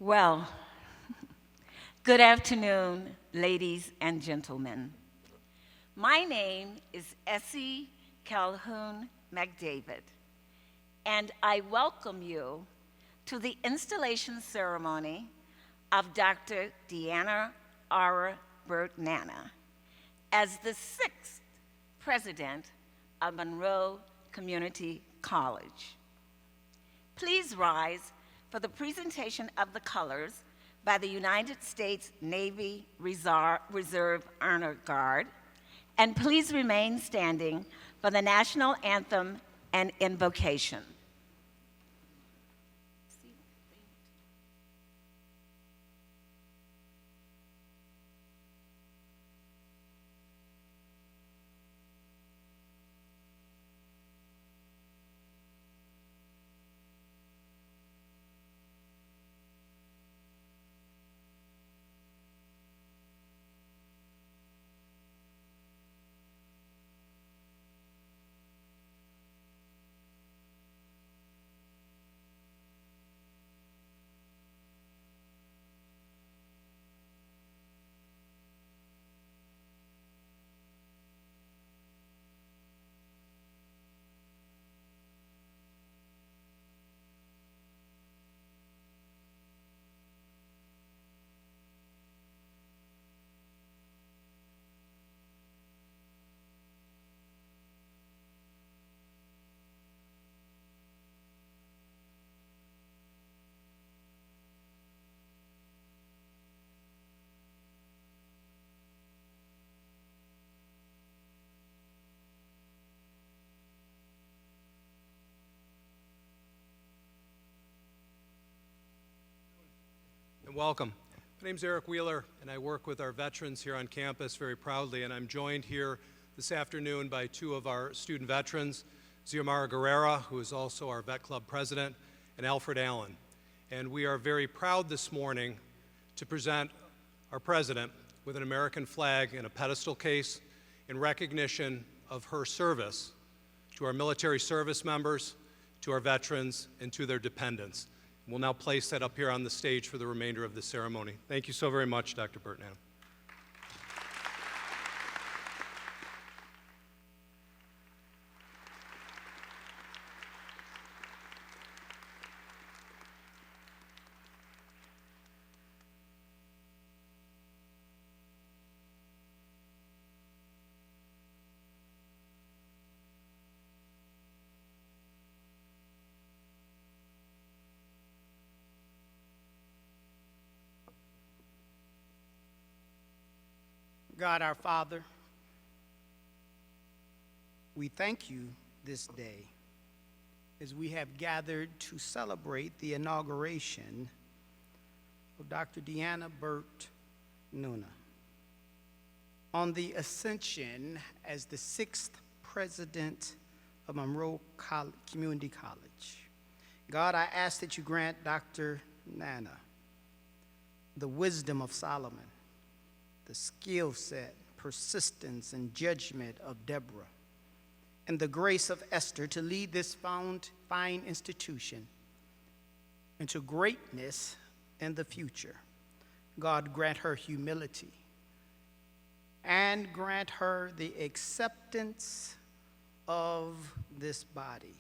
Well, good afternoon, ladies and gentlemen. My name is Essie Calhoun McDavid, and I welcome you to the installation ceremony of Dr. DeAnna R. Burt Nanna as the sixth president of Monroe Community College. Please rise for the presentation of the colors by the United States Navy Reserve Honor Guard, and please remain standing for the national anthem and invocation. Welcome. My name's Eric Wheeler, and I work with our veterans here on campus very proudly, and I'm joined here this afternoon by two of our student veterans, Xiomara Guerrera, who is also our Vet Club president, and Alfred Allen. And we are very proud this morning to present our president with an American flag and a pedestal case in recognition of her service to our military service members, to our veterans, and to their dependents. We'll now place that up here on the stage for the remainder of the ceremony. Thank you so very much, Dr. Burt Nanna. God our Father, we thank you this day as we have gathered to celebrate the inauguration of Dr. DeAnna Burt Nanna on the ascension as the sixth president of Monroe Community College. God, I ask that you grant Dr. Nanna the wisdom of Solomon, the skill set, persistence, and judgment of Deborah, and the grace of Esther to lead this fine institution into greatness in the future. God, grant her humility and grant her the acceptance of this body.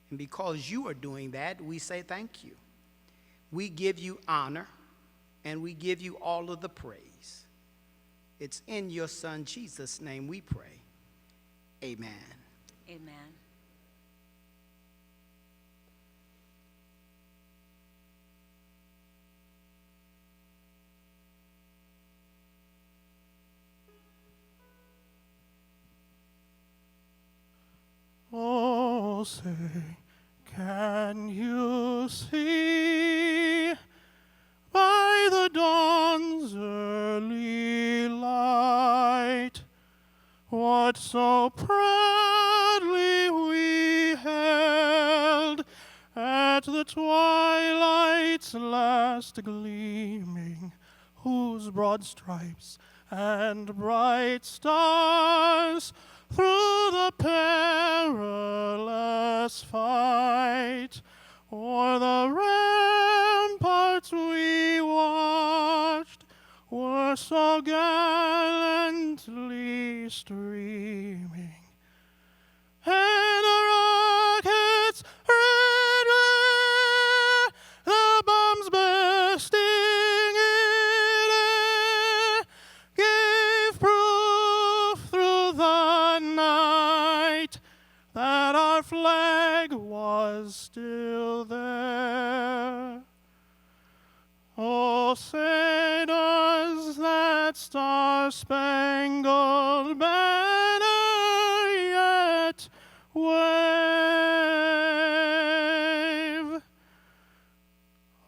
And because you are doing that, we say thank you. We give you honor and we give you all of the praise. It's in your Son, Jesus' name, we pray. Amen. Amen. Oh, say, can you see by the dawn's early light what so proudly we held at the twilight's last gleaming, whose broad stripes and bright stars through the perilous fight o'er the ramparts we are so gallantly streaming, and the rockets' red glare, the bombs bursting in air, gave proof through the night that our flag was still there. Oh, say does that star-spangled banner yet wave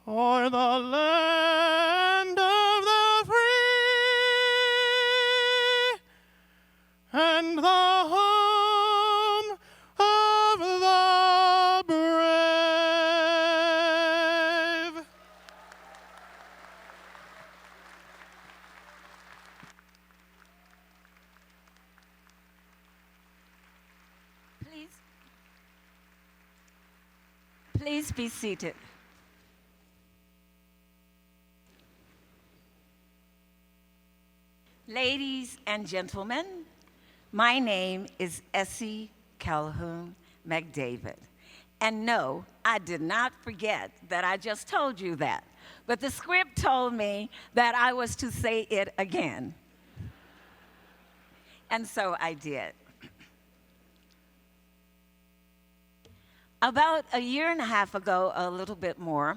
o'er the land of the free and the home of the brave? Please be seated. Ladies and gentlemen, my name is Essie Calhoun McDavid. And no, I did not forget that I just told you that. But the script told me that I was to say it again. And so I did. About a year and a half ago, a little bit more,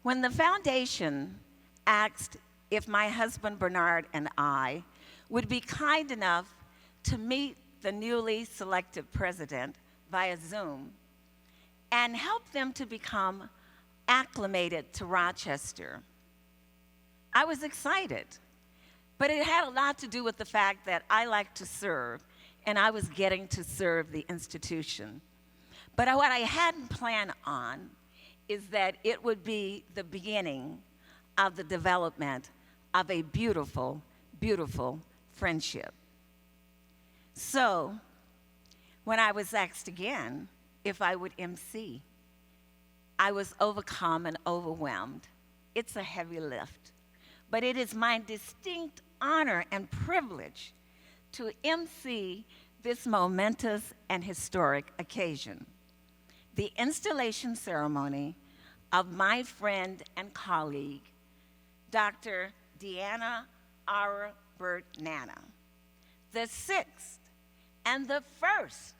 when the foundation asked if my husband Bernard and I would be kind enough to meet the newly selected president via Zoom and help them to become acclimated to Rochester, I was excited. But it had a lot to do with the fact that I like to serve, and I was getting to serve the institution. But what I hadn't planned on is that it would be the beginning of the development of a beautiful, beautiful friendship. So, when I was asked again if I would MC, I was overcome and overwhelmed. It's a heavy lift, but it is my distinct honor and privilege to MC this momentous and historic occasion, the installation ceremony of my friend and colleague, Dr. DeAnna Burt Nanna, the sixth and the first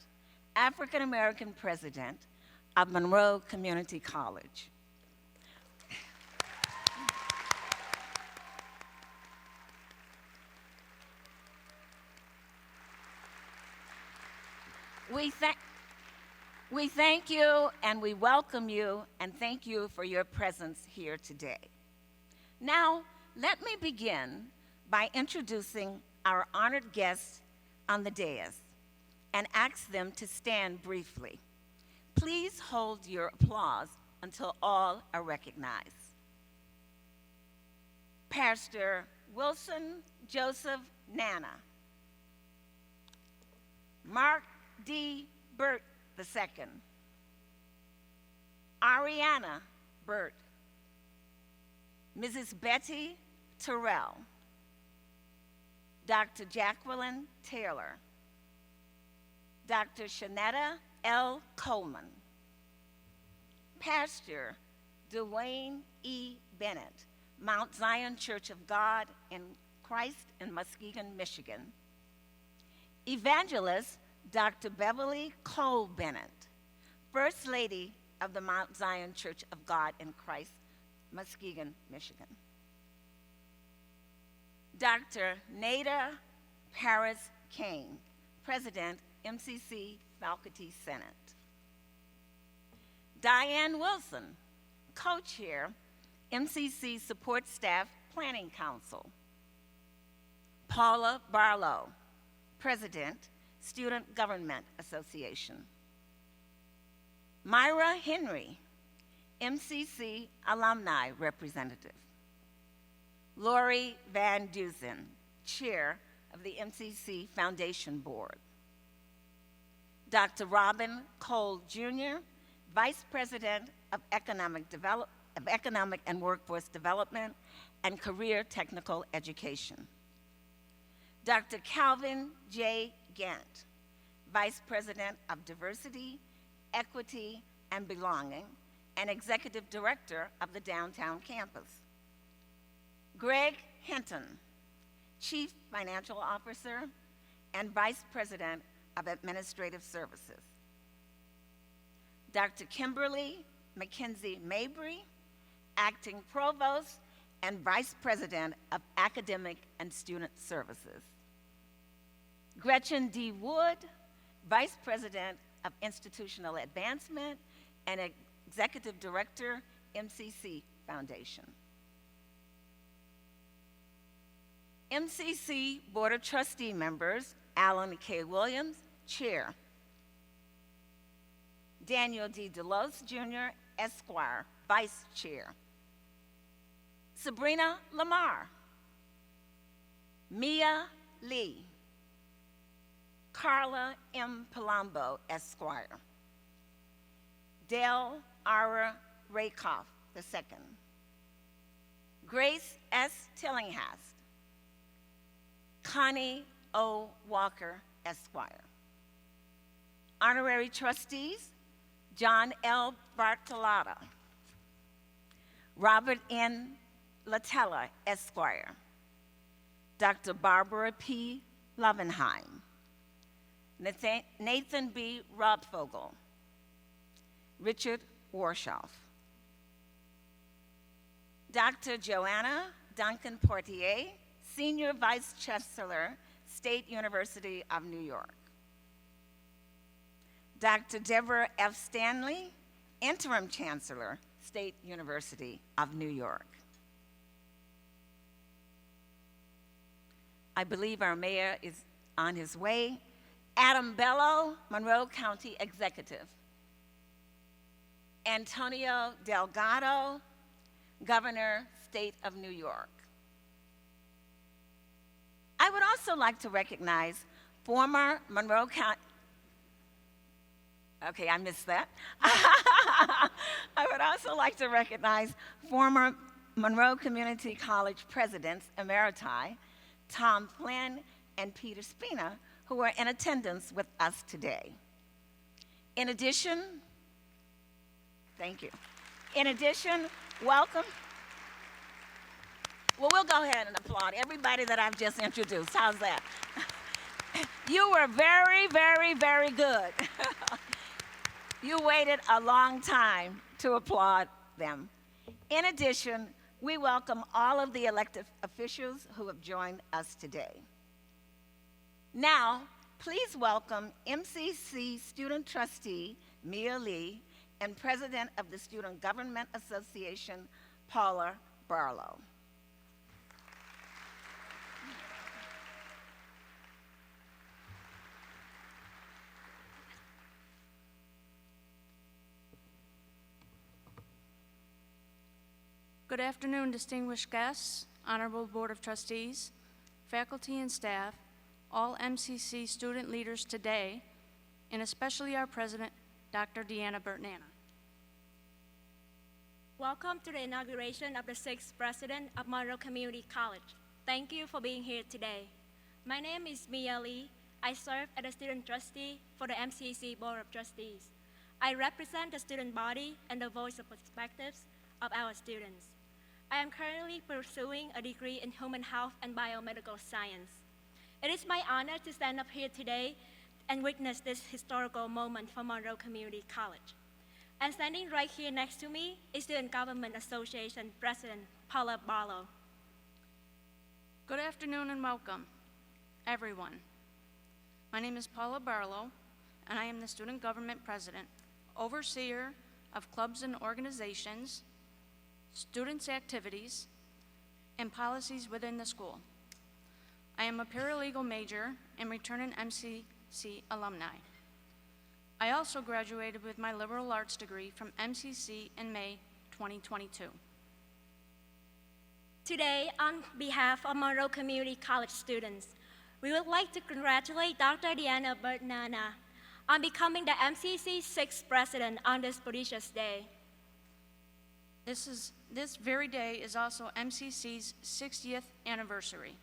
African-American president of Monroe Community College. We thank you and we welcome you and thank you for your presence here today. Now, let me begin by introducing our honored guests on the dais and ask them to stand briefly. Please hold your applause until all are recognized. Pastor Wilson Joseph Nanna, Mark D. Burt II, Ariana Burt, Mrs. Betty Terrell, Dr. Jacqueline Taylor, Dr. Shanetta L Coleman, Pastor Dwayne E. Bennett, Mount Zion Church of God in Christ in Muskegon, Michigan, Evangelist Dr. Beverly Cole Bennett, First Lady of the Mount Zion Church of God in Christ, Muskegon, Michigan, Dr. Neda Paris Kane, President, MCC Faculty Senate, Diane Wilson, Co-Chair, MCC Support Staff Planning Council, Paula Barlow, President, Student Government Association, Myra Henry, MCC Alumni Representative, Lori Van Dusen, Chair of the MCC Foundation Board, Dr. Robin Cole Jr., Vice President of Economic of Economic and Workforce Development and Career Technical Education. Dr. Calvin J. Gant, Vice President of Diversity, Equity, and Belonging, and Executive Director of the Downtown Campus. Greg Hinton, Chief Financial Officer and Vice President of Administrative Services. Dr. Kimberly McKenzie Mabry, Acting Provost and Vice President of Academic and Student Services. Gretchen D. Wood, Vice President of Institutional Advancement and Executive Director, MCC Foundation. MCC Board of Trustee members, Alan K. Williams, Chair. Daniel D. DeLose, Jr., Esquire, Vice Chair. Sabrina Lamar. Mia Lee. Carla M. Palumbo, Esquire. Dale R. Rakoff, II. Grace S. Tillinghast. Connie O. Walker, Esquire. Honorary Trustees, John L. Bartolotta, Robert N. Latella, Esquire. Dr. Barbara P. Lovenheim, Nathan B. Robfogel, Richard Warshoff. Dr. Joanna Duncan Portier, Senior Vice Chancellor, State University of New York. Dr. Deborah F. Stanley, Interim Chancellor, State University of New York. I believe our mayor is on his way. Adam Bellow, Monroe County Executive. Antonio Delgado, Governor, State of New York. I would also like to recognize former Monroe County, okay, I missed that. I would also like to recognize former Monroe Community College presidents emeriti, Tom Flynn and Peter Spina, who are in attendance with us today. In addition, thank you. In addition, welcome. Well, we'll go ahead and applaud everybody that I've just introduced. How's that? You were very, very, very good. You waited a long time to applaud them. In addition, we welcome all of the elected officials who have joined us today. Now, please welcome MCC Student Trustee Mia Lee and President of the Student Government Association, Paula Barlow. Good afternoon, distinguished guests, Honorable Board of Trustees, faculty and staff, all MCC student leaders today, and especially our president, Dr. DeAnna Burt Nanna. Welcome to the inauguration of the 6th president of Monroe Community College. Thank you for being here today. My name is Mia Lee. I serve as a student trustee for the MCC Board of Trustees. I represent the student body and the voice of perspectives of our students. I am currently pursuing a degree in human health and biomedical science. It is my honor to stand up here today and witness this historical moment for Monroe Community College. And standing right here next to me is Student Government Association President Paula Barlow. Good afternoon and welcome, everyone. My name is Paula Barlow, and I am the Student Government President, Overseer of clubs and organizations, students' activities, and policies within the school. I am a paralegal major and returning MCC alumni. I also graduated with my liberal arts degree from MCC in May 2022. Today, on behalf of Monroe Community College students, we would like to congratulate Dr. DeAnna Burt Nanna on becoming the MCC 6th president on this prodigious day. This very day is also MCC's 60th anniversary,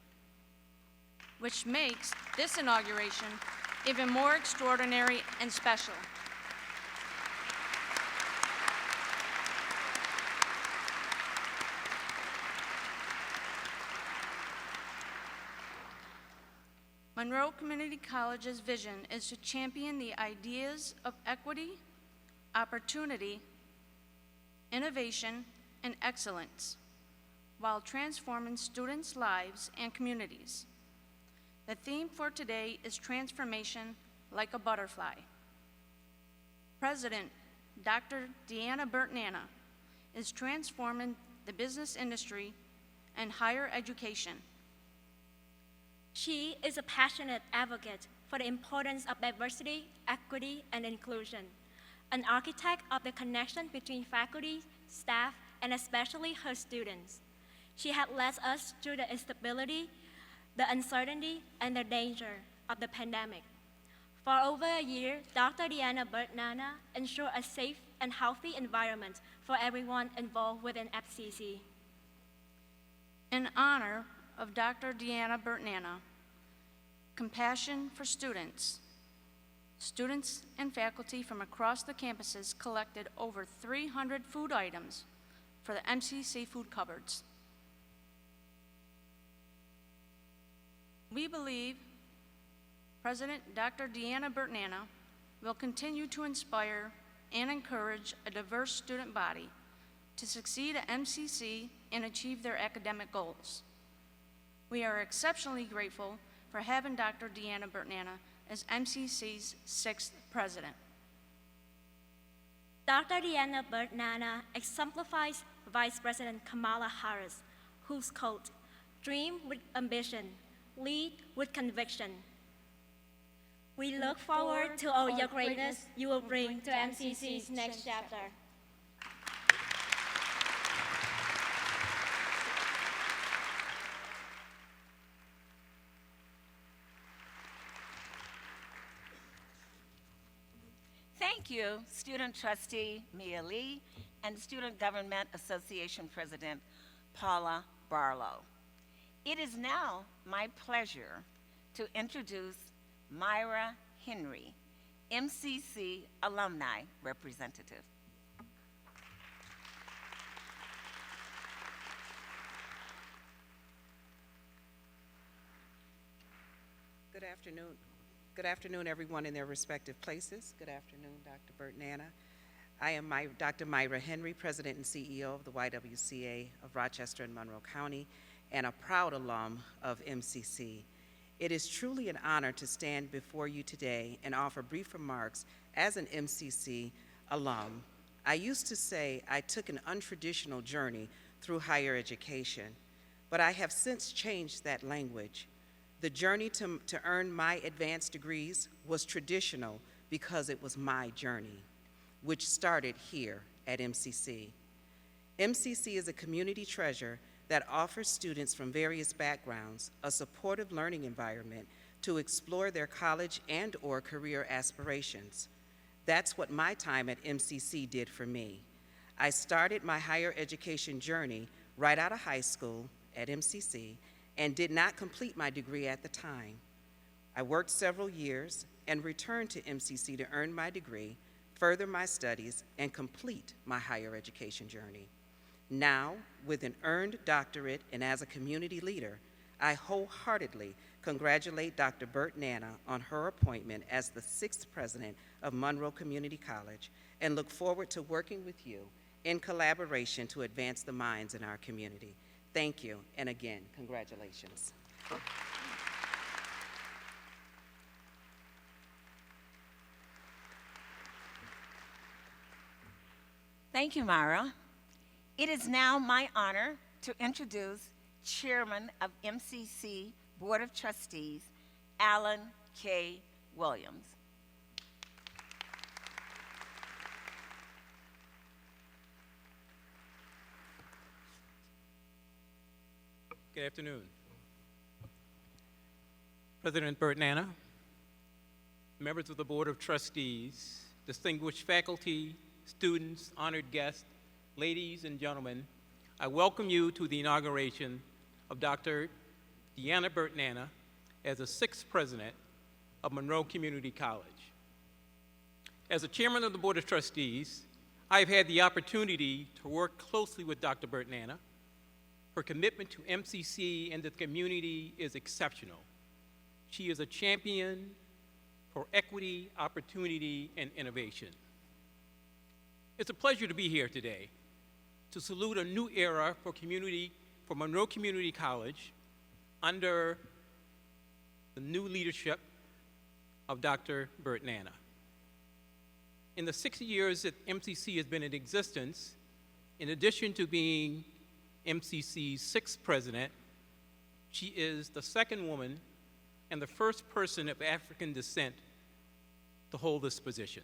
which makes this inauguration even more extraordinary and special. Monroe Community College's vision is to champion the ideas of equity, opportunity, innovation, and excellence while transforming students' lives and communities. The theme for today is transformation like a butterfly. President Dr. DeAnna Burt Nanna is transforming the business industry and higher education. She is a passionate advocate for the importance of diversity, equity, and inclusion, an architect of the connection between faculty, staff, and especially her students. She had led us through the instability, the uncertainty, and the danger of the pandemic. For over a year, Dr. DeAnna Burt Nanna ensured a safe and healthy environment for everyone involved within FCC. In honor of Dr. DeAnna Burt Nanna, compassion for students. Students and faculty from across the campuses collected over 300 food items for the MCC food cupboards. We believe President Dr. DeAnna Burt Nanna will continue to inspire and encourage a diverse student body to succeed at MCC and achieve their academic goals. We are exceptionally grateful for having Dr. DeAnna Burt Nanna as MCC's 6th president. Dr. DeAnna Burt Nanna exemplifies Vice President Kamala Harris, whose quote, "Dream with ambition, lead with conviction." We look forward to all your greatness you will bring to MCC's next chapter. Thank you, Student Trustee Mia Lee and Student Government Association President Paula Barlow. It is now my pleasure to introduce Myra Henry, MCC Alumni Representative. Good afternoon. Good afternoon, everyone in their respective places. Good afternoon, Dr. Burt Nanna. I am Dr. Myra Henry, President and CEO of the YWCA of Rochester and Monroe County, and a proud alum of MCC. It is truly an honor to stand before you today and offer brief remarks as an MCC alum. I used to say I took an untraditional journey through higher education, but I have since changed that language. The journey to earn my advanced degrees was traditional because it was my journey, which started here at MCC. MCC is a community treasure that offers students from various backgrounds a supportive learning environment to explore their college and/or career aspirations. That's what my time at MCC did for me. I started my higher education journey right out of high school at MCC and did not complete my degree at the time. I worked several years and returned to MCC to earn my degree, further my studies, and complete my higher education journey. Now, with an earned doctorate and as a community leader, I wholeheartedly congratulate Dr. Burt Nanna on her appointment as the 6th president of Monroe Community College and look forward to working with you in collaboration to advance the minds in our community. Thank you, and again, congratulations. Thank you, Myra. It is now my honor to introduce Chairman of MCC Board of Trustees, Alan K. Williams. Good afternoon. President Burt Nanna, members of the Board of Trustees, distinguished faculty, students, honored guests, ladies and gentlemen, I welcome you to the inauguration of Dr. DeAnna Burt Nanna as the 6th president of Monroe Community College. As the chairman of the Board of Trustees, I have had the opportunity to work closely with Dr. Burt Nanna. Her commitment to MCC and the community is exceptional. She is a champion for equity, opportunity, and innovation. It's a pleasure to be here today to salute a new era for Monroe Community College under the new leadership of Dr. Burt Nanna. In the 60 years that MCC has been in existence, in addition to being MCC's 6th president, she is the 2nd woman and the 1st person of African descent to hold this position.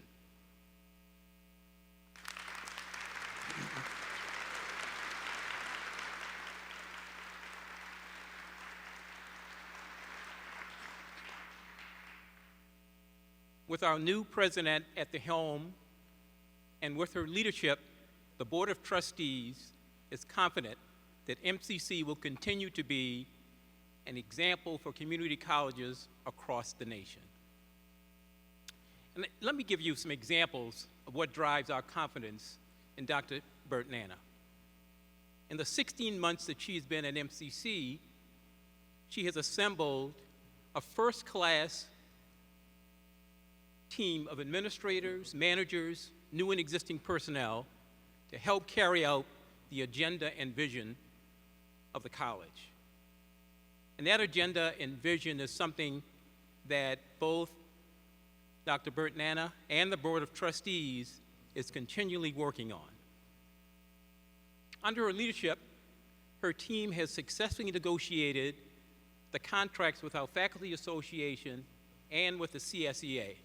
With our new president at the helm and with her leadership, the Board of Trustees is confident that MCC will continue to be an example for community colleges across the nation. And let me give you some examples of what drives our confidence in Dr. Burt Nanna. In the 16 months that she's been at MCC, she has assembled a first-class team of administrators, managers, new and existing personnel to help carry out the agenda and vision of the college. And that agenda and vision is something that both Dr. Burt Nanna and the Board of Trustees is continually working on. Under her leadership, her team has successfully negotiated the contracts with our faculty association and with the CSEA.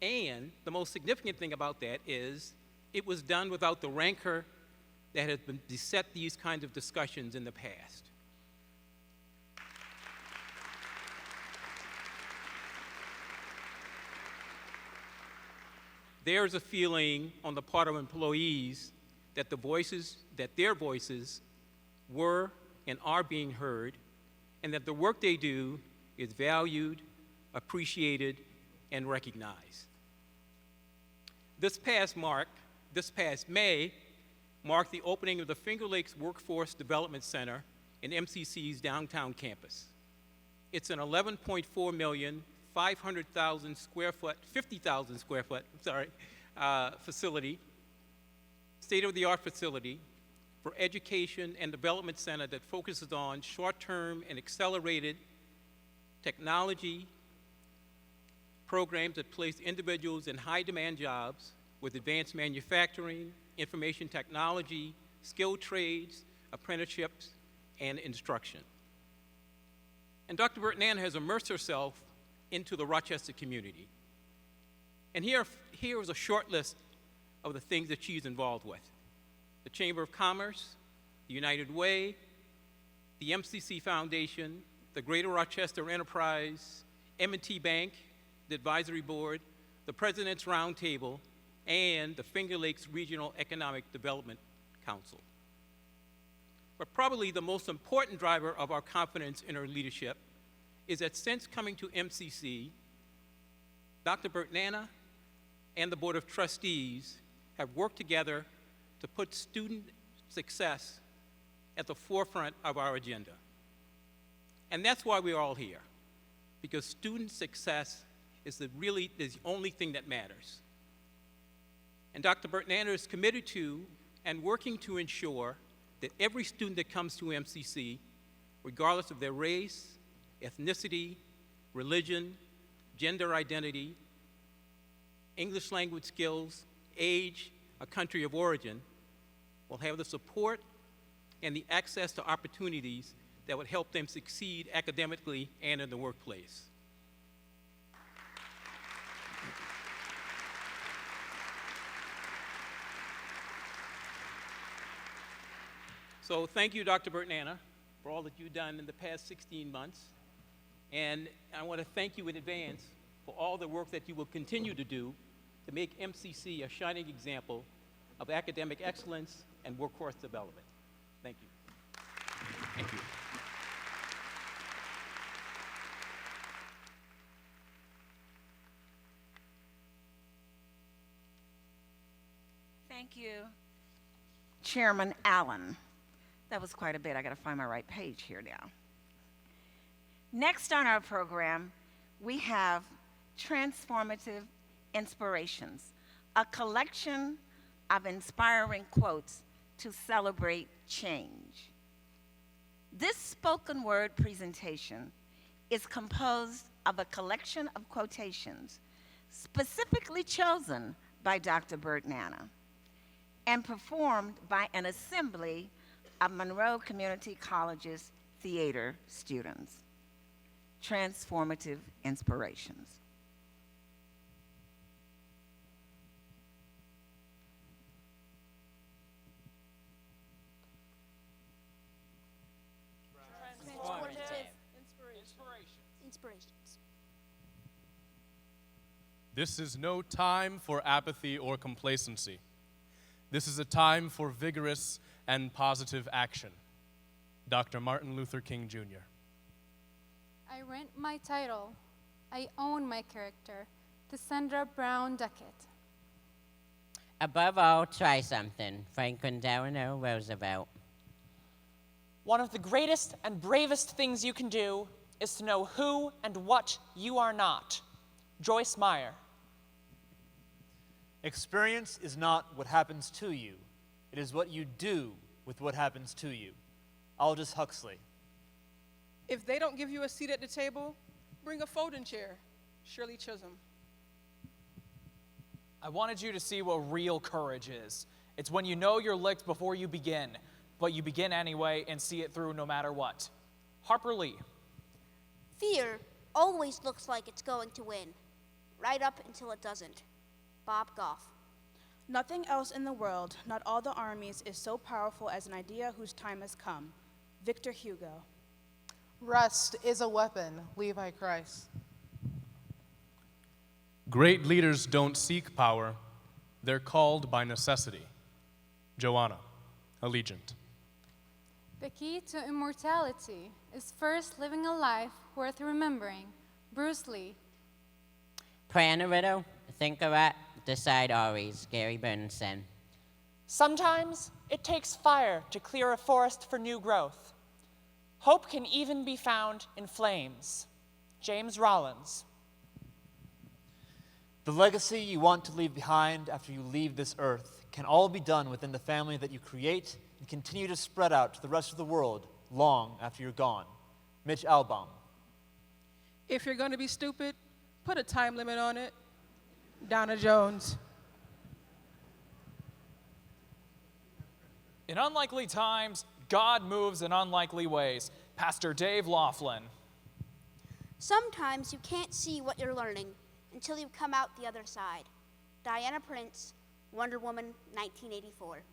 And the most significant thing about that is it was done without the rancor that has beset these kinds of discussions in the past. There's a feeling on the part of employees that their voices were and are being heard, and that the work they do is valued, appreciated, and recognized. This past May marked the opening of the Finger Lakes Workforce Development Center in MCC's downtown campus. It's an 11.4 million, 50,000 square foot facility, state-of-the-art facility for education and development center that focuses on short-term and accelerated technology programs that place individuals in high-demand jobs with advanced manufacturing, information technology, skilled trades, apprenticeships, and instruction. And Dr. Burt Nanna has immersed herself into the Rochester community. And here is a short list of the things that she's involved with: the Chamber of Commerce, the United Way, the MCC Foundation, the Greater Rochester Enterprise, M&T Bank, the Advisory Board, the President's Roundtable, and the Finger Lakes Regional Economic Development Council. But probably the most important driver of our confidence in her leadership is that since coming to MCC, Dr. Burt Nanna and the Board of Trustees have worked together to put student success at the forefront of our agenda. And that's why we're all here, because student success is the only thing that matters. And Dr. Burt Nanna is committed to and working to ensure that every student that comes to MCC, regardless of their race, ethnicity, religion, gender identity, English language skills, age, or country of origin, will have the support and the access to opportunities that would help them succeed academically and in the workplace. So thank you, Dr. Burt Nanna, for all that you've done in the past 16 months. And I want to thank you in advance for all the work that you will continue to do to make MCC a shining example of academic excellence and workforce development. Thank you. Thank you. Thank you, Chairman Allen. That was quite a bit. I got to find my right page here now. Next on our program, we have Transformative Inspirations, a collection of inspiring quotes to celebrate change. This spoken word presentation is composed of a collection of quotations specifically chosen by Dr. Burt Nanna and performed by an assembly of Monroe Community College's theater students. Transformative Inspirations. Transformative Inspirations. This is no time for apathy or complacency. This is a time for vigorous and positive action. Dr. Martin Luther King, Jr. I rent my title. I own my character. Cassandra Brown Duckett. Above all, try something. Franklin Delano Roosevelt. One of the greatest and bravest things you can do is to know who and what you are not. Joyce Meyer. Experience is not what happens to you. It is what you do with what happens to you. Aldous Huxley. If they don't give you a seat at the table, bring a folding chair. Shirley Chisholm. I wanted you to see what real courage is. It's when you know you're licked before you begin, but you begin anyway and see it through no matter what. Harper Lee. Fear always looks like it's going to win, right up until it doesn't. Bob Goff. Nothing else in the world, not all the armies, is so powerful as an idea whose time has come. Victor Hugo. Rest is a weapon. Levi Christ. Great leaders don't seek power. They're called by necessity. Joanna, Allegiant. The key to immortality is first living a life worth remembering. Bruce Lee. Plan a riddle, think a lot, decide always. Gary Burnson. Sometimes it takes fire to clear a forest for new growth. Hope can even be found in flames. James Rollins. The legacy you want to leave behind after you leave this earth can all be done within the family that you create and continue to spread out to the rest of the world long after you're gone. Mitch Albom. If you're going to be stupid, put a time limit on it. Donna Jones. In unlikely times, God moves in unlikely ways. Pastor Dave Laughlin. Sometimes you can't see what you're learning until you come out the other side. Diana Prince, Wonder Woman, 1984.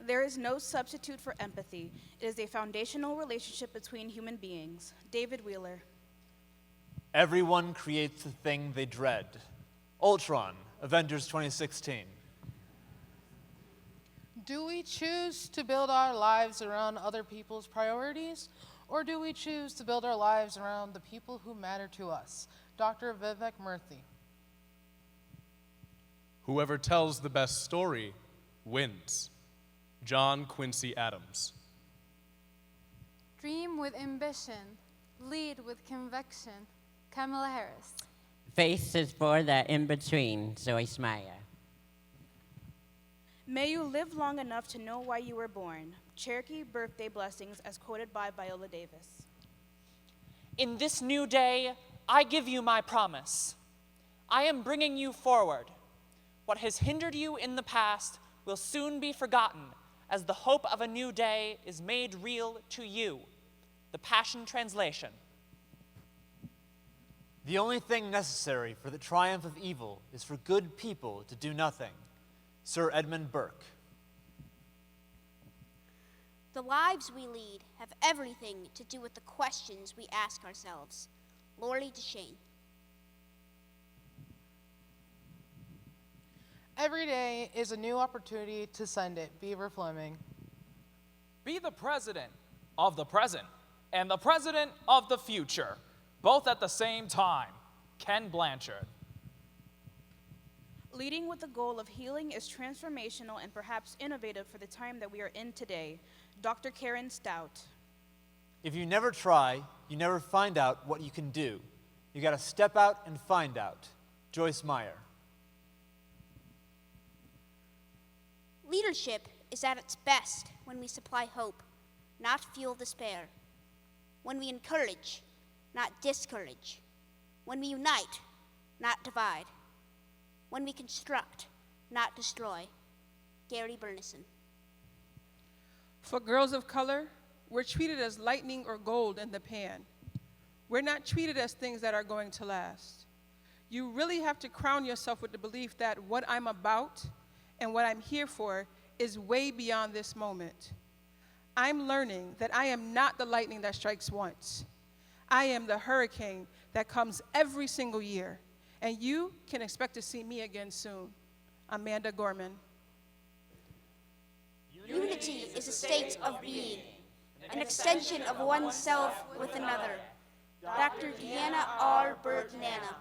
There is no substitute for empathy. It is a foundational relationship between human beings. David Wheeler. Everyone creates the thing they dread. Ultron, Avengers 2016. Do we choose to build our lives around other people's priorities, or do we choose to build our lives around the people who matter to us? Dr. Vivek Murthy. Whoever tells the best story wins. John Quincy Adams. Dream with ambition. Lead with conviction. Kamala Harris. Faith is for the in-between. Joyce Meyer. May you live long enough to know why you were born. Cherokee Birthday Blessings, as quoted by Viola Davis. In this new day, I give you my promise. I am bringing you forward. What has hindered you in the past will soon be forgotten as the hope of a new day is made real to you. The Passion Translation. The only thing necessary for the triumph of evil is for good people to do nothing. Sir Edmund Burke. The lives we lead have everything to do with the questions we ask ourselves. Lori DeShane. Every day is a new opportunity to send it. Beaver Fleming. Be the president of the present and the president of the future, both at the same time. Ken Blanchard. Leading with the goal of healing is transformational and perhaps innovative for the time that we are in today. Dr. Karen Stout. If you never try, you never find out what you can do. You got to step out and find out. Joyce Meyer. Leadership is at its best when we supply hope, not fuel despair. When we encourage, not discourage. When we unite, not divide. When we construct, not destroy. Gary Burnison. For girls of color, we're treated as lightning or gold in the pan. We're not treated as things that are going to last. You really have to crown yourself with the belief that what I'm about and what I'm here for is way beyond this moment. I'm learning that I am not the lightning that strikes once. I am the hurricane that comes every single year, and you can expect to see me again soon. Amanda Gorman. Unity is a state of being, an extension of oneself with another. Dr. DeAnna R. Burt Nanna.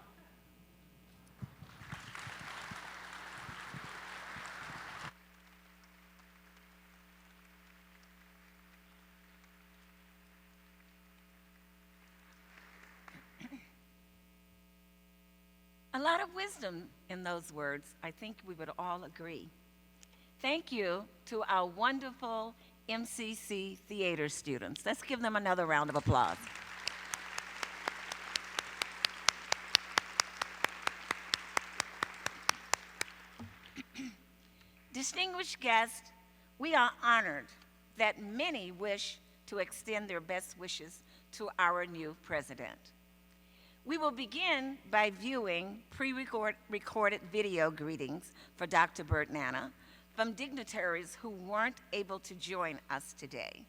A lot of wisdom in those words. I think we would all agree. Thank you to our wonderful MCC theater students. Let's give them another round of applause. Distinguished guests, we are honored that many wish to extend their best wishes to our new president. We will begin by viewing pre-recorded video greetings for Dr. Burt Nanna from dignitaries who weren't able to join us today,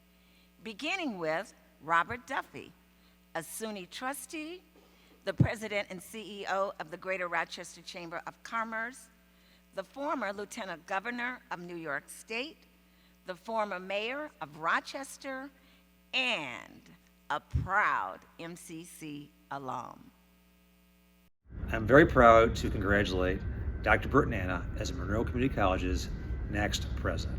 beginning with Robert Duffy, a SUNY trustee, the president and CEO of the Greater Rochester Chamber of Commerce, the former Lieutenant Governor of New York State, the former mayor of Rochester, and a proud MCC alum. I'm very proud to congratulate Dr. Burt Nanna as Monroe Community College's next president.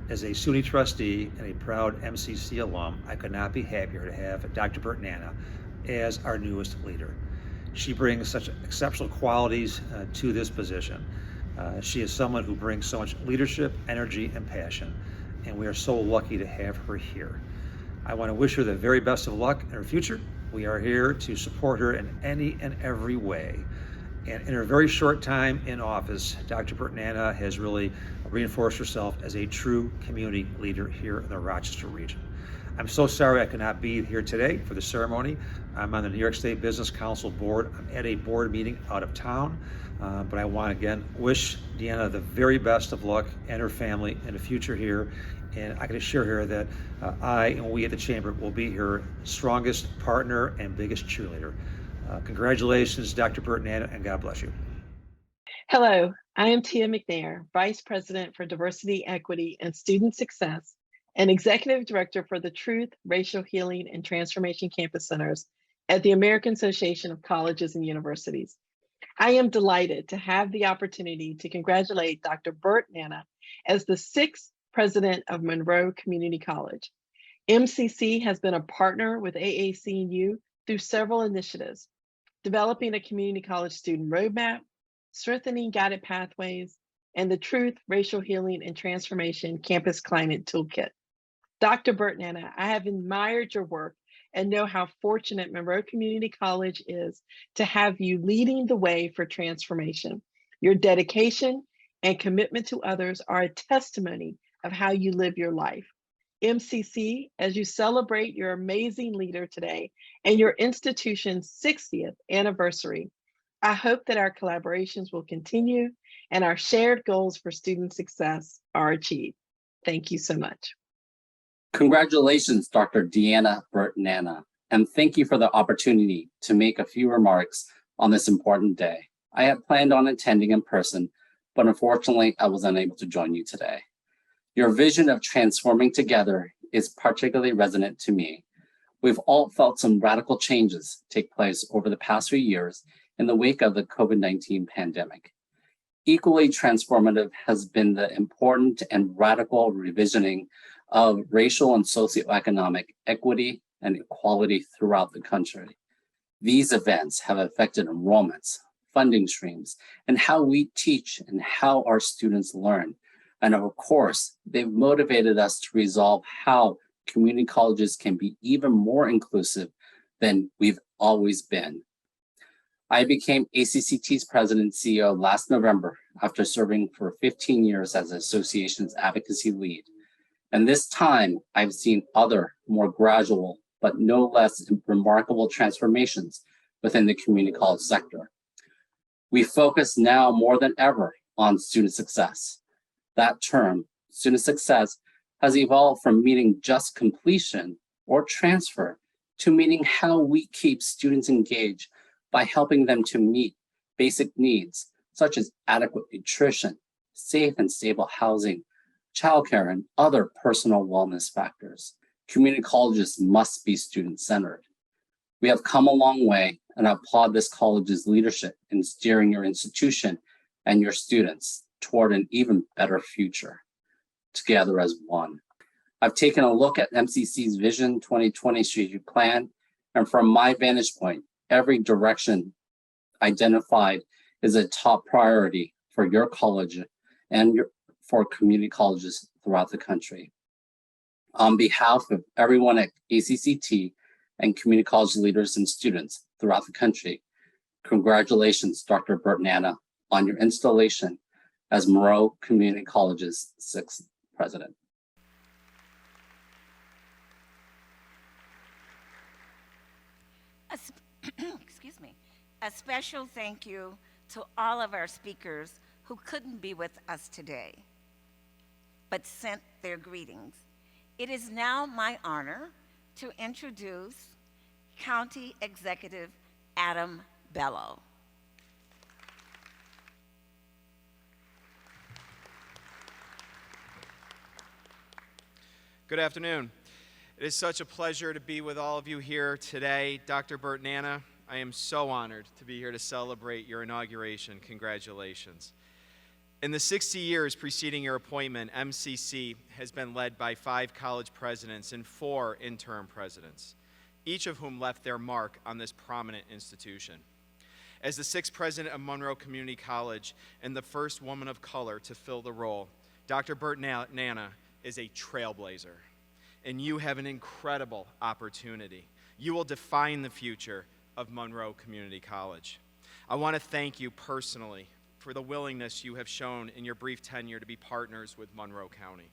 As a SUNY trustee and a proud MCC alum, I could not be happier to have Dr. Burt Nanna as our newest leader. She brings such exceptional qualities to this position. She is someone who brings so much leadership, energy, and passion, and we are so lucky to have her here. I want to wish her the very best of luck in her future. We are here to support her in any and every way. And in her very short time in office, Dr. Burt Nanna has really reinforced herself as a true community leader here in the Rochester region. I'm so sorry I could not be here today for the ceremony. I'm on the New York State Business Council board. I'm at a board meeting out of town, but I want to again wish DeAnna the very best of luck and her family in the future here. And I can assure her that I and we at the Chamber will be her strongest partner and biggest cheerleader. Congratulations, Dr. Burt Nanna, and God bless you. Hello, I am Tia McNair, Vice President for Diversity, Equity, and Student Success, and Executive Director for the Truth, Racial Healing, and Transformation Campus Centers at the American Association of Colleges and Universities. I am delighted to have the opportunity to congratulate Dr. Burt Nanna as the 6th President of Monroe Community College. MCC has been a partner with AAC&U through several initiatives, developing a community college student roadmap, strengthening guided pathways, and the Truth, Racial Healing, and Transformation Campus Climate Toolkit. Dr. Burt Nanna, I have admired your work and know how fortunate Monroe Community College is to have you leading the way for transformation. Your dedication and commitment to others are a testimony of how you live your life. MCC, as you celebrate your amazing leader today and your institution's 60th anniversary, I hope that our collaborations will continue and our shared goals for student success are achieved. Thank you so much. Congratulations, Dr. DeAnna Burt Nanna, and thank you for the opportunity to make a few remarks on this important day. I had planned on attending in person, but unfortunately, I was unable to join you today. Your vision of transforming together is particularly resonant to me. We've all felt some radical changes take place over the past few years in the wake of the COVID-19 pandemic. Equally transformative has been the important and radical revisioning of racial and socioeconomic equity and equality throughout the country. These events have affected enrollments, funding streams, and how we teach and how our students learn. And of course, they've motivated us to resolve how community colleges can be even more inclusive than we've always been. I became ACCT's president and CEO last November after serving for 15 years as the association's advocacy lead. And this time, I've seen other, more gradual, but no less remarkable transformations within the community college sector. We focus now more than ever on student success. That term, student success, has evolved from meaning just completion or transfer to meaning how we keep students engaged by helping them to meet basic needs such as adequate nutrition, safe and stable housing, childcare, and other personal wellness factors. Community colleges must be student-centered. We have come a long way, and I applaud this college's leadership in steering your institution and your students toward an even better future, together as one. I've taken a look at MCC's Vision 2020 strategic plan, and from my vantage point, every direction identified is a top priority for your college and for community colleges throughout the country. On behalf of everyone at ACCT and community college leaders and students throughout the country, congratulations, Dr. Burt and Nanna, on your installation as Monroe Community College's 6th president. Excuse me. A special thank you to all of our speakers who couldn't be with us today, but sent their greetings. It is now my honor to introduce County Executive Adam Bellow. Good afternoon. It is such a pleasure to be with all of you here today. Dr. Burt and Nanna, I am so honored to be here to celebrate your inauguration. Congratulations. In the 60 years preceding your appointment, MCC has been led by 5 college presidents and 4 interim presidents, each of whom left their mark on this prominent institution. As the 6th president of Monroe Community College and the first woman of color to fill the role, Dr. Burt and Nanna is a trailblazer, and you have an incredible opportunity. You will define the future of Monroe Community College. I want to thank you personally for the willingness you have shown in your brief tenure to be partners with Monroe County.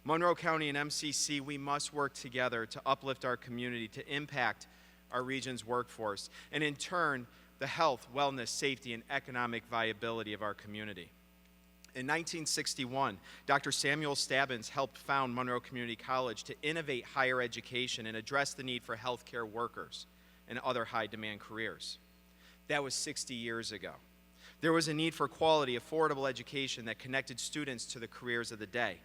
Monroe County and MCC, we must work together to uplift our community, to impact our region's workforce, and in turn, the health, wellness, safety, and economic viability of our community. In 1961, Dr. Samuel Stabbins helped found Monroe Community College to innovate higher education and address the need for healthcare workers and other high-demand careers. That was 60 years ago. There was a need for quality, affordable education that connected students to the careers of the day.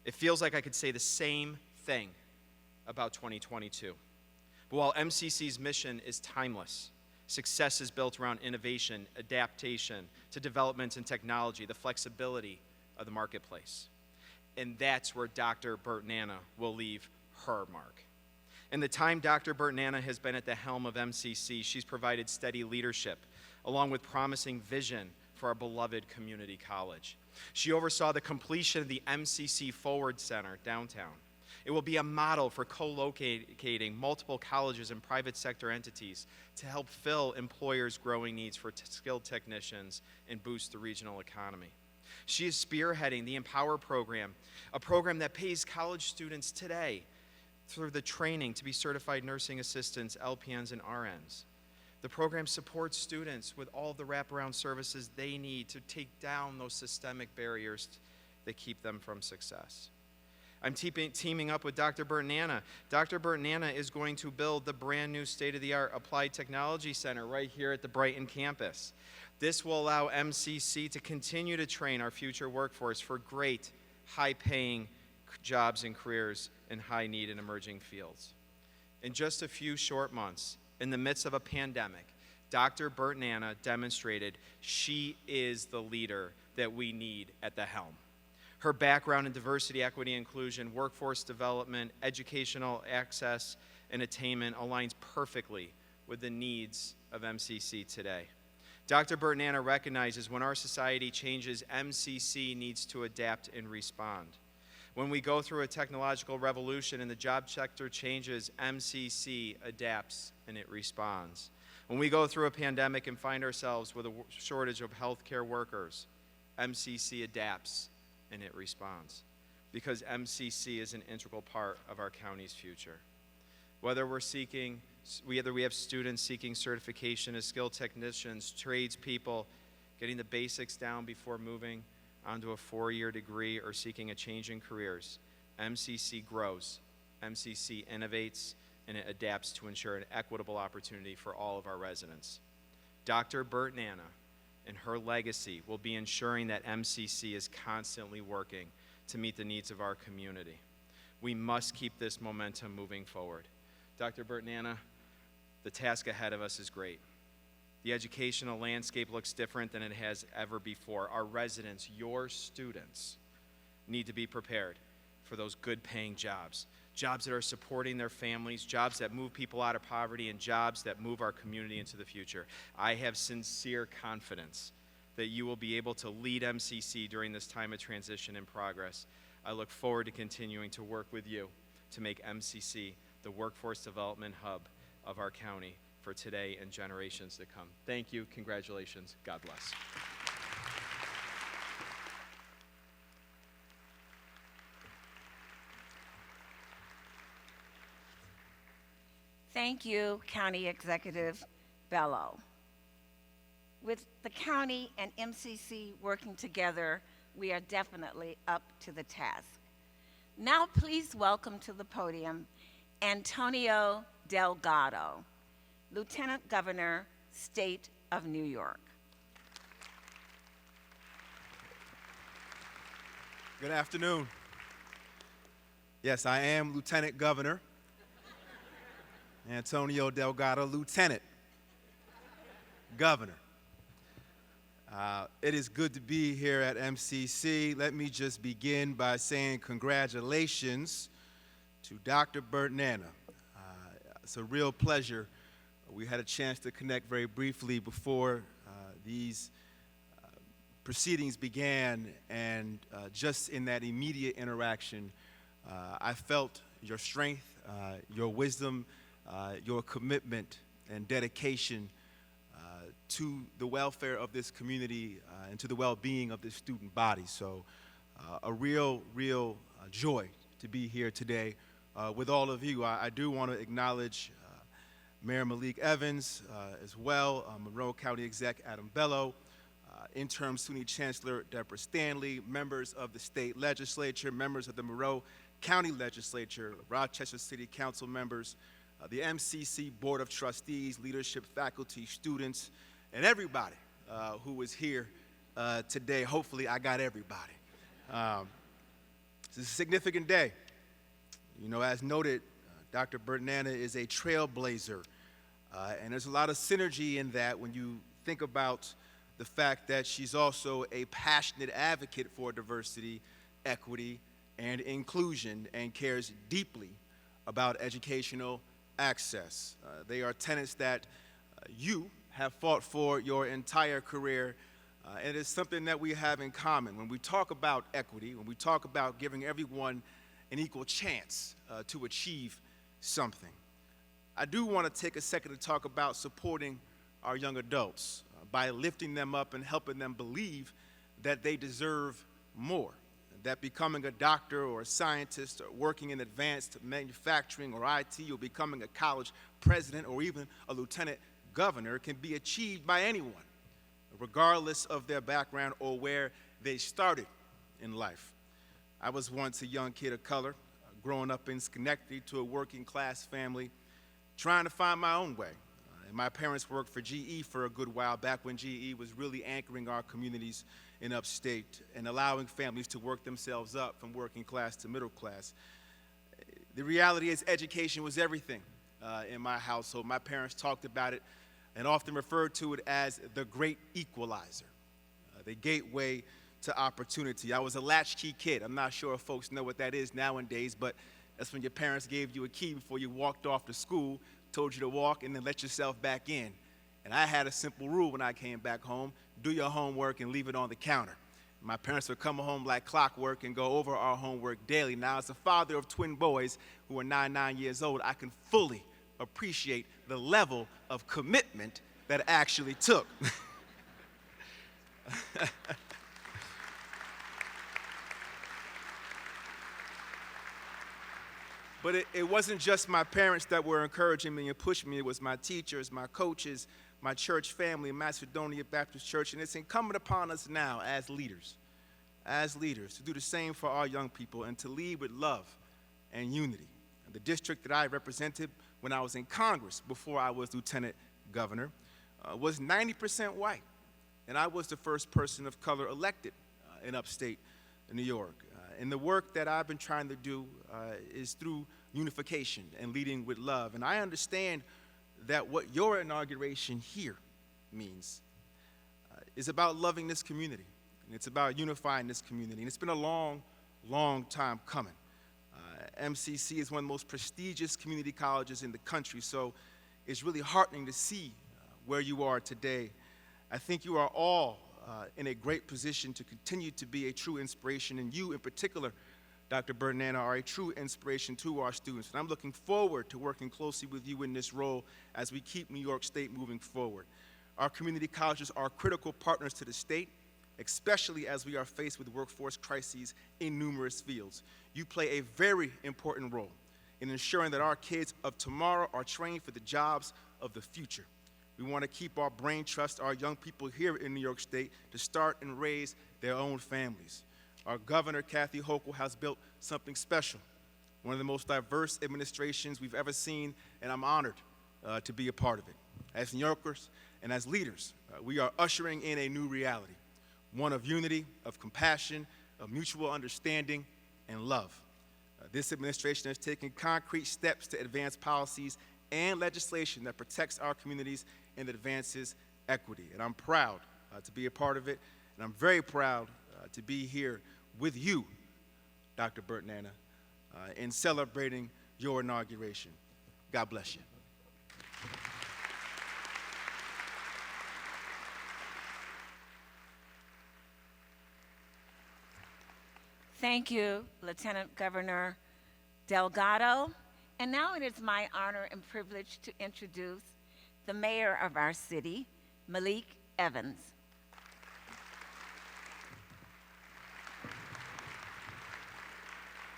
It feels like I could say the same thing about 2022. But while MCC's mission is timeless, success is built around innovation, adaptation to developments in technology, the flexibility of the marketplace. And that's where Dr. Burt and Nanna will leave her mark. In the time Dr. Burt and Nanna has been at the helm of MCC, she's provided steady leadership, along with promising vision for our beloved community college. She oversaw the completion of the MCC Forward Center downtown. It will be a model for co-locating multiple colleges and private sector entities to help fill employers' growing needs for skilled technicians and boost the regional economy. She is spearheading the Empower program, a program that pays college students today through the training to be certified nursing assistants, LPNs, and RNs. The program supports students with all of the wraparound services they need to take down those systemic barriers that keep them from success. I'm teaming up with Dr. Burt and Nanna. Dr. Burt and Nanna is going to build the brand new state-of-the-art Applied Technology Center right here at the Brighton campus. This will allow MCC to continue to train our future workforce for great, high-paying jobs and careers in high-need and emerging fields. In just a few short months, in the midst of a pandemic, Dr. Burt Nanna demonstrated she is the leader that we need at the helm. Her background in diversity, equity, inclusion, workforce development, educational access, and attainment aligns perfectly with the needs of MCC today. Dr. Burt Nanna recognizes when our society changes, MCC needs to adapt and respond. When we go through a technological revolution and the job sector changes, MCC adapts and it responds. When we go through a pandemic and find ourselves with a shortage of healthcare workers, MCC adapts and it responds, because MCC is an integral part of our county's future. Whether we have students seeking certification as skilled technicians, tradespeople, getting the basics down before moving onto a 4-year degree, or seeking a change in careers, MCC grows, MCC innovates, and it adapts to ensure an equitable opportunity for all of our residents. Dr. Burt Nanna and her legacy will be ensuring that MCC is constantly working to meet the needs of our community. We must keep this momentum moving forward. Dr. Burt Nanna, the task ahead of us is great. The educational landscape looks different than it has ever before. Our residents, your students, need to be prepared for those good-paying jobs, jobs that are supporting their families, jobs that move people out of poverty, and jobs that move our community into the future. I have sincere confidence that you will be able to lead MCC during this time of transition and progress. I look forward to continuing to work with you to make MCC the workforce development hub of our county for today and generations to come. Thank you, congratulations, God bless. Thank you, County Executive Bellow. With the county and MCC working together, we are definitely up to the task. Now please welcome to the podium Antonio Delgado, Lieutenant Governor, State of New York. Good afternoon. Yes, I am Lieutenant Governor Antonio Delgado, Lieutenant Governor. It is good to be here at MCC. Let me just begin by saying congratulations to Dr. Burt Nanna. It's a real pleasure. We had a chance to connect very briefly before these proceedings began, and just in that immediate interaction, I felt your strength, your wisdom, your commitment and dedication to the welfare of this community and to the well-being of this student body. So a real joy to be here today with all of you. I do want to acknowledge Mayor Malik Evans as well, Monroe County Exec Adam Bellow, Interim SUNY Chancellor Deborah Stanley, members of the state legislature, members of the Monroe County Legislature, Rochester City Council members, the MCC Board of Trustees, leadership, faculty, students, and everybody who is here today. Hopefully I got everybody. It's a significant day. You know, as noted, Dr. Burt Nanna is a trailblazer, and there's a lot of synergy in that when you think about the fact that she's also a passionate advocate for diversity, equity, and inclusion, and cares deeply about educational access. They are tenets that you have fought for your entire career, and it's something that we have in common. When we talk about equity, when we talk about giving everyone an equal chance to achieve something, I do want to take a second to talk about supporting our young adults by lifting them up and helping them believe that they deserve more, that becoming a doctor or a scientist or working in advanced manufacturing or IT or becoming a college president or even a lieutenant governor can be achieved by anyone, regardless of their background or where they started in life. I was once a young kid of color, growing up in Schenectady to a working class family, trying to find my own way. And my parents worked for GE for a good while, back when GE was really anchoring our communities in upstate and allowing families to work themselves up from working class to middle class. The reality is education was everything in my household. My parents talked about it and often referred to it as the great equalizer, the gateway to opportunity. I was a latchkey kid. I'm not sure if folks know what that is nowadays, but that's when your parents gave you a key before you walked off to school, told you to walk, and then let yourself back in. And I had a simple rule when I came back home: do your homework and leave it on the counter. My parents would come home like clockwork and go over our homework daily. Now, as a father of twin boys who are 9 years old, I can fully appreciate the level of commitment that it actually took. But it wasn't just my parents that were encouraging me and pushing me. It was my teachers, my coaches, my church family, Macedonia Baptist Church. And it's incumbent upon us now as leaders, to do the same for our young people and to lead with love and unity. And the district that I represented when I was in Congress, before I was lieutenant governor, was 90% white. And I was the first person of color elected in upstate New York. And the work that I've been trying to do is through unification and leading with love. And I understand that what your inauguration here means is about loving this community. And it's about unifying this community. And it's been a long, long time coming. MCC is one of the most prestigious community colleges in the country, so it's really heartening to see where you are today. I think you are all in a great position to continue to be a true inspiration, and you in particular, Dr. Burt and Nanna, are a true inspiration to our students. And I'm looking forward to working closely with you in this role as we keep New York State moving forward. Our community colleges are critical partners to the state, especially as we are faced with workforce crises in numerous fields. You play a very important role in ensuring that our kids of tomorrow are trained for the jobs of the future. We want to keep our brain trust our young people here in New York State to start and raise their own families. Our governor, Kathy Hochul, has built something special, one of the most diverse administrations we've ever seen, and I'm honored to be a part of it. As New Yorkers and as leaders, we are ushering in a new reality, one of unity, of compassion, of mutual understanding, and love. This administration has taken concrete steps to advance policies and legislation that protects our communities and advances equity. And I'm proud to be a part of it, and I'm very proud to be here with you, Dr. Burt and Nanna, in celebrating your inauguration. God bless you. Thank you, Lieutenant Governor Delgado. And now it is my honor and privilege to introduce the mayor of our city, Malik Evans.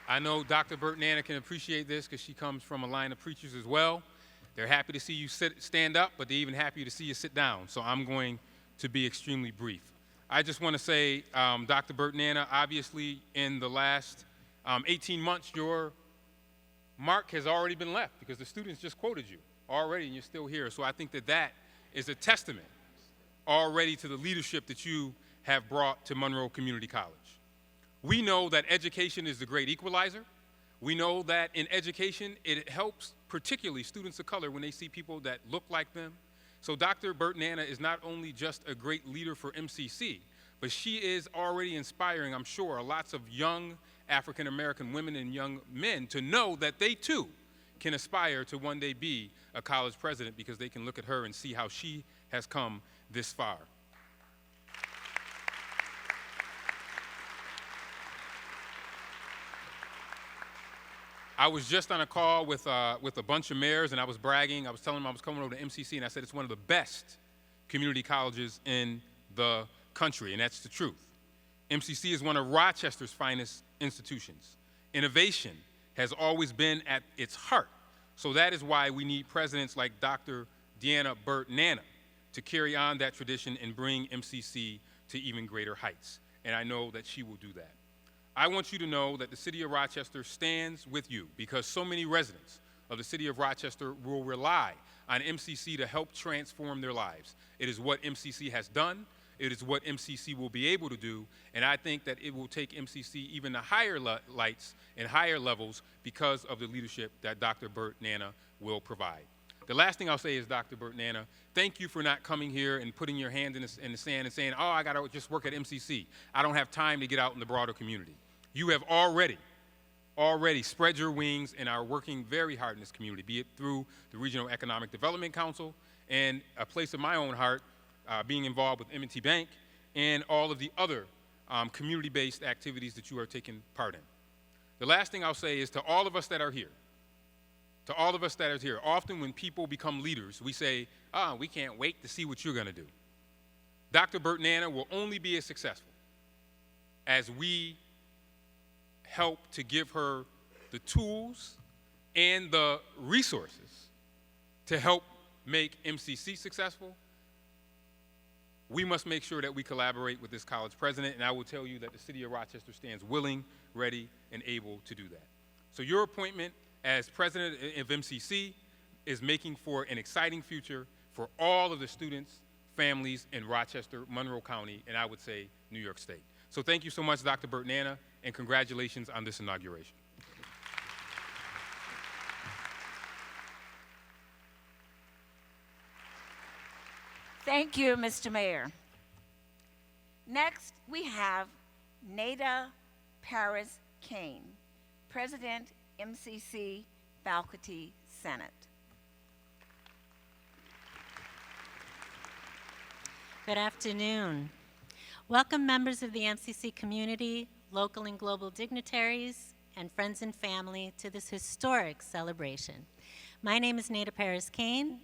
I know Dr. Burt and Nanna can appreciate this because she comes from a line of preachers as well. They're happy to see you stand up, but they're even happier to see you sit down. So I'm going to be extremely brief. I just want to say, Dr. Burt and Nanna, obviously in the last 18 months, your mark has already been left because the students just quoted you already and you're still here. So I think that that is a testament already to the leadership that you have brought to Monroe Community College. We know that education is the great equalizer. We know that in education, it helps particularly students of color when they see people that look like them. So Dr. Burt and Nanna is not only just a great leader for MCC, but she is already inspiring, I'm sure, lots of young African-American women and young men to know that they too can aspire to one day be a college president because they can look at her and see how she has come this far. I was just on a call with a bunch of mayors, and I was bragging. I was telling them I was coming over to MCC, and I said it's one of the best community colleges in the country, and that's the truth. MCC is one of Rochester's finest institutions. Innovation has always been at its heart. So that is why we need presidents like Dr. DeAnna, Burt, Nanna to carry on that tradition and bring MCC to even greater heights. And I know that she will do that. I want you to know that the city of Rochester stands with you because so many residents of the city of Rochester will rely on MCC to help transform their lives. It is what MCC has done. It is what MCC will be able to do, and I think that it will take MCC even to higher lights and higher levels because of the leadership that Dr. Burt Nanna will provide. The last thing I'll say is, Dr. Burt Nanna, thank you for not coming here and putting your hand in the sand and saying, oh, I got to just work at MCC. I don't have time to get out in the broader community. You have already spread your wings and are working very hard in this community, be it through the Regional Economic Development Council and a place of my own heart, being involved with M&T Bank and all of the other community-based activities that you are taking part in. The last thing I'll say is to all of us that are here, often when people become leaders, we say, we can't wait to see what you're going to do. Dr. Burt Nanna will only be as successful as we help to give her the tools and the resources to help make MCC successful. We must make sure that we collaborate with this college president, and I will tell you that the city of Rochester stands willing, ready, and able to do that. So your appointment as president of MCC is making for an exciting future for all of the students, families in Rochester, Monroe County, and I would say New York State. So thank you so much, Dr. Burt Nanna, and congratulations on this inauguration. Thank you, Mr. Mayor. Next, we have Neda Kane, President, MCC Faculty Senate. Good afternoon. Welcome, members of the MCC community, local and global dignitaries, and friends and family to this historic celebration. My name is Neda Kane,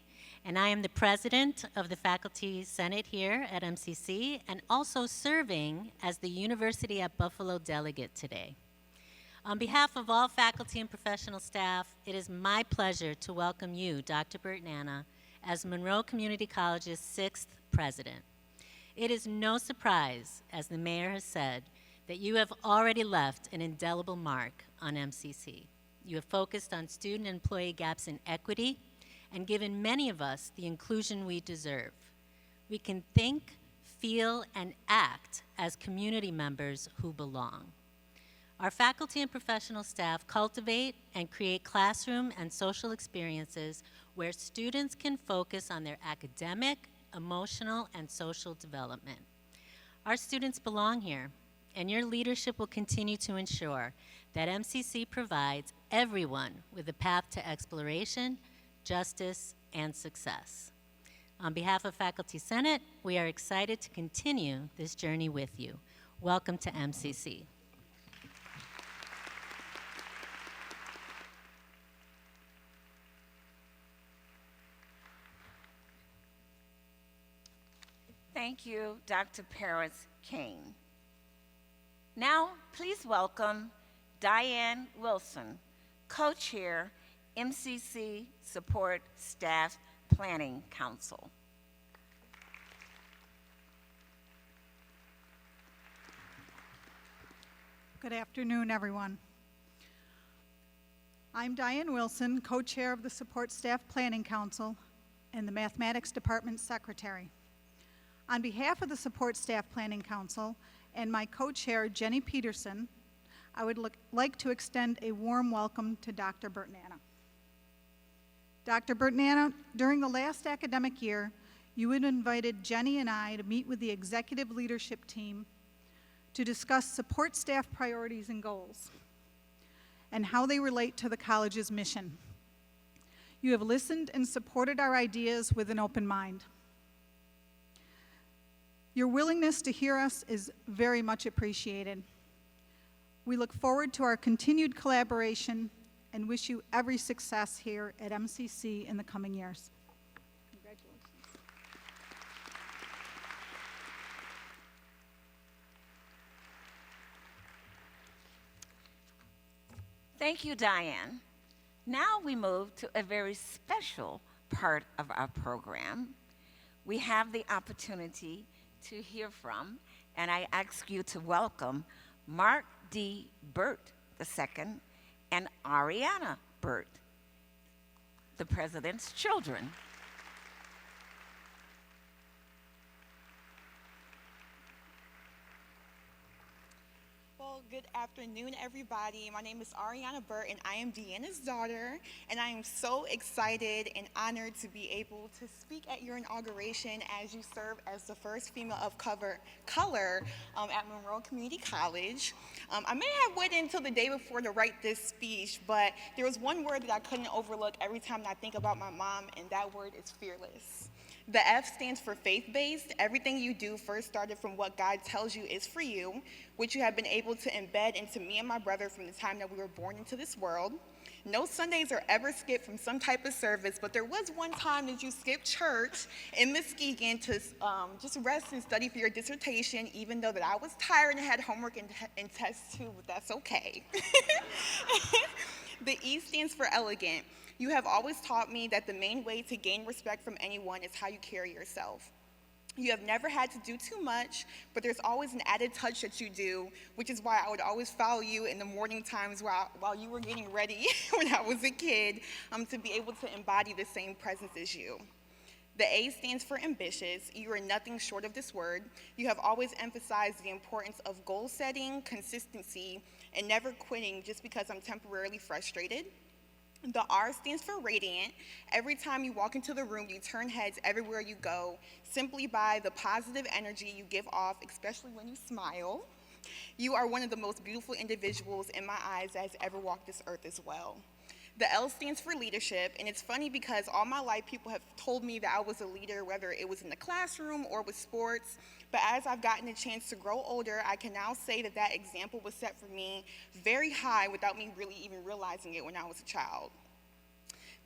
and I am the president of the Faculty Senate here at MCC, and also serving as the University at Buffalo delegate today. On behalf of all faculty and professional staff, it is my pleasure to welcome you, Dr. Burt Nanna, as Monroe Community College's 6th president. It is no surprise, as the mayor has said, that you have already left an indelible mark on MCC. You have focused on student and employee gaps in equity and given many of us the inclusion we deserve. We can think, feel, and act as community members who belong. Our faculty and professional staff cultivate and create classroom and social experiences where students can focus on their academic, emotional, and social development. Our students belong here, and your leadership will continue to ensure that MCC provides everyone with a path to exploration, justice, and success. On behalf of Faculty Senate, we are excited to continue this journey with you. Welcome to MCC. Thank you, Dr. Kane. Now, please welcome Diane Wilson, co-chair, MCC Support Staff Planning Council. Good afternoon, everyone. I'm Diane Wilson, co-chair of the Support Staff Planning Council and the Mathematics Department Secretary. On behalf of the Support Staff Planning Council and my co-chair, Jenny Peterson, I would like to extend a warm welcome to Dr. Burt Nanna. Dr. Burt Nanna, during the last academic year, you had invited Jenny and I to meet with the executive leadership team to discuss support staff priorities and goals and how they relate to the college's mission. You have listened and supported our ideas with an open mind. Your willingness to hear us is very much appreciated. We look forward to our continued collaboration and wish you every success here at MCC in the coming years. Congratulations. Thank you, Diane. Now we move to a very special part of our program. We have the opportunity to hear from, and I ask you to welcome Mark D. Burt II and Ariana Burt. the president's children. Well, good afternoon, everybody. My name is Ariana Burt, and I am DeAnna's daughter, and I am so excited and honored to be able to speak at your inauguration as you serve as the first female of color at Monroe Community College. I may have waited until the day before to write this speech, but there was one word that I couldn't overlook every time I think about my mom, and that word is fearless. The F stands for faith-based. Everything you do first started from what God tells you is for you, which you have been able to embed into me and my brother from the time that we were born into this world. No Sundays are ever skipped from some type of service, but there was one time that you skipped church in Muskegon to just rest and study for your dissertation, even though that I was tired and had homework and tests too, but that's okay. The E stands for elegant. You have always taught me that the main way to gain respect from anyone is how you carry yourself. You have never had to do too much, but there's always an added touch that you do, which is why I would always follow you in the morning times while you were getting ready when I was a kid, to be able to embody the same presence as you. The A stands for ambitious. You are nothing short of this word. You have always emphasized the importance of goal setting, consistency, and never quitting just because I'm temporarily frustrated. The R stands for radiant. Every time you walk into the room, you turn heads everywhere you go, simply by the positive energy you give off, especially when you smile. You are one of the most beautiful individuals in my eyes that has ever walked this earth as well. The L stands for leadership, and it's funny because all my life people have told me that I was a leader, whether it was in the classroom or with sports, but as I've gotten a chance to grow older, I can now say that that example was set for me very high without me really even realizing it when I was a child.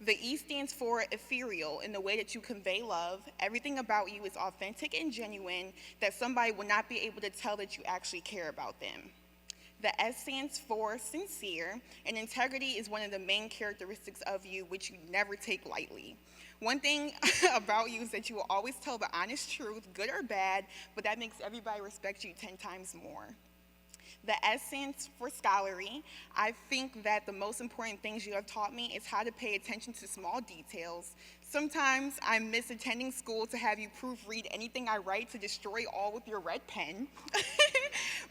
The E stands for ethereal in the way that you convey love. Everything about you is authentic and genuine that somebody will not be able to tell that you actually care about them. The S stands for sincere, and integrity is one of the main characteristics of you, which you never take lightly. One thing about you is that you will always tell the honest truth, good or bad, but that makes everybody respect you 10 times more. The S stands for scholarly. I think that the most important things you have taught me is how to pay attention to small details. Sometimes I miss attending school to have you proofread anything I write to destroy all with your red pen.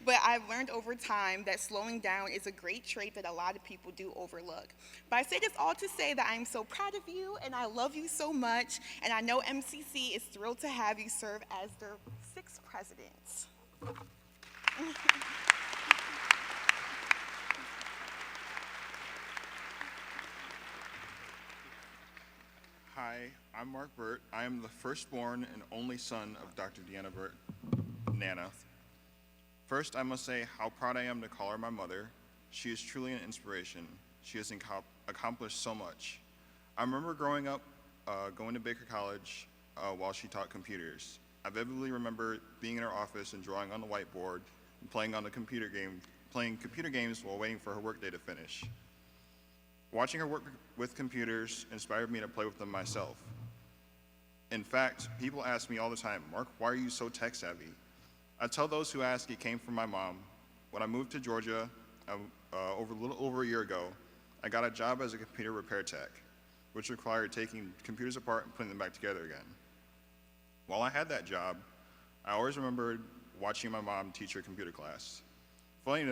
But I've learned over time that slowing down is a great trait that a lot of people do overlook. But I say this all to say that I'm so proud of you and I love you so much, and I know MCC is thrilled to have you serve as their 6th president. Hi, I'm Mark Burt. I am the firstborn and only son of Dr. DeAnna Burt, Nanna. First, I must say how proud I am to call her my mother. She is truly an inspiration. She has accomplished so much. I remember growing up, going to Baker College while she taught computers. I vividly remember being in her office and drawing on the whiteboard and playing computer games while waiting for her workday to finish. Watching her work with computers inspired me to play with them myself. In fact, people ask me all the time, Mark, why are you so tech savvy? I tell those who ask it came from my mom. When I moved to Georgia a little over a year ago, I got a job as a computer repair tech, which required taking computers apart and putting them back together again. While I had that job, I always remembered watching my mom teach her computer class. Funny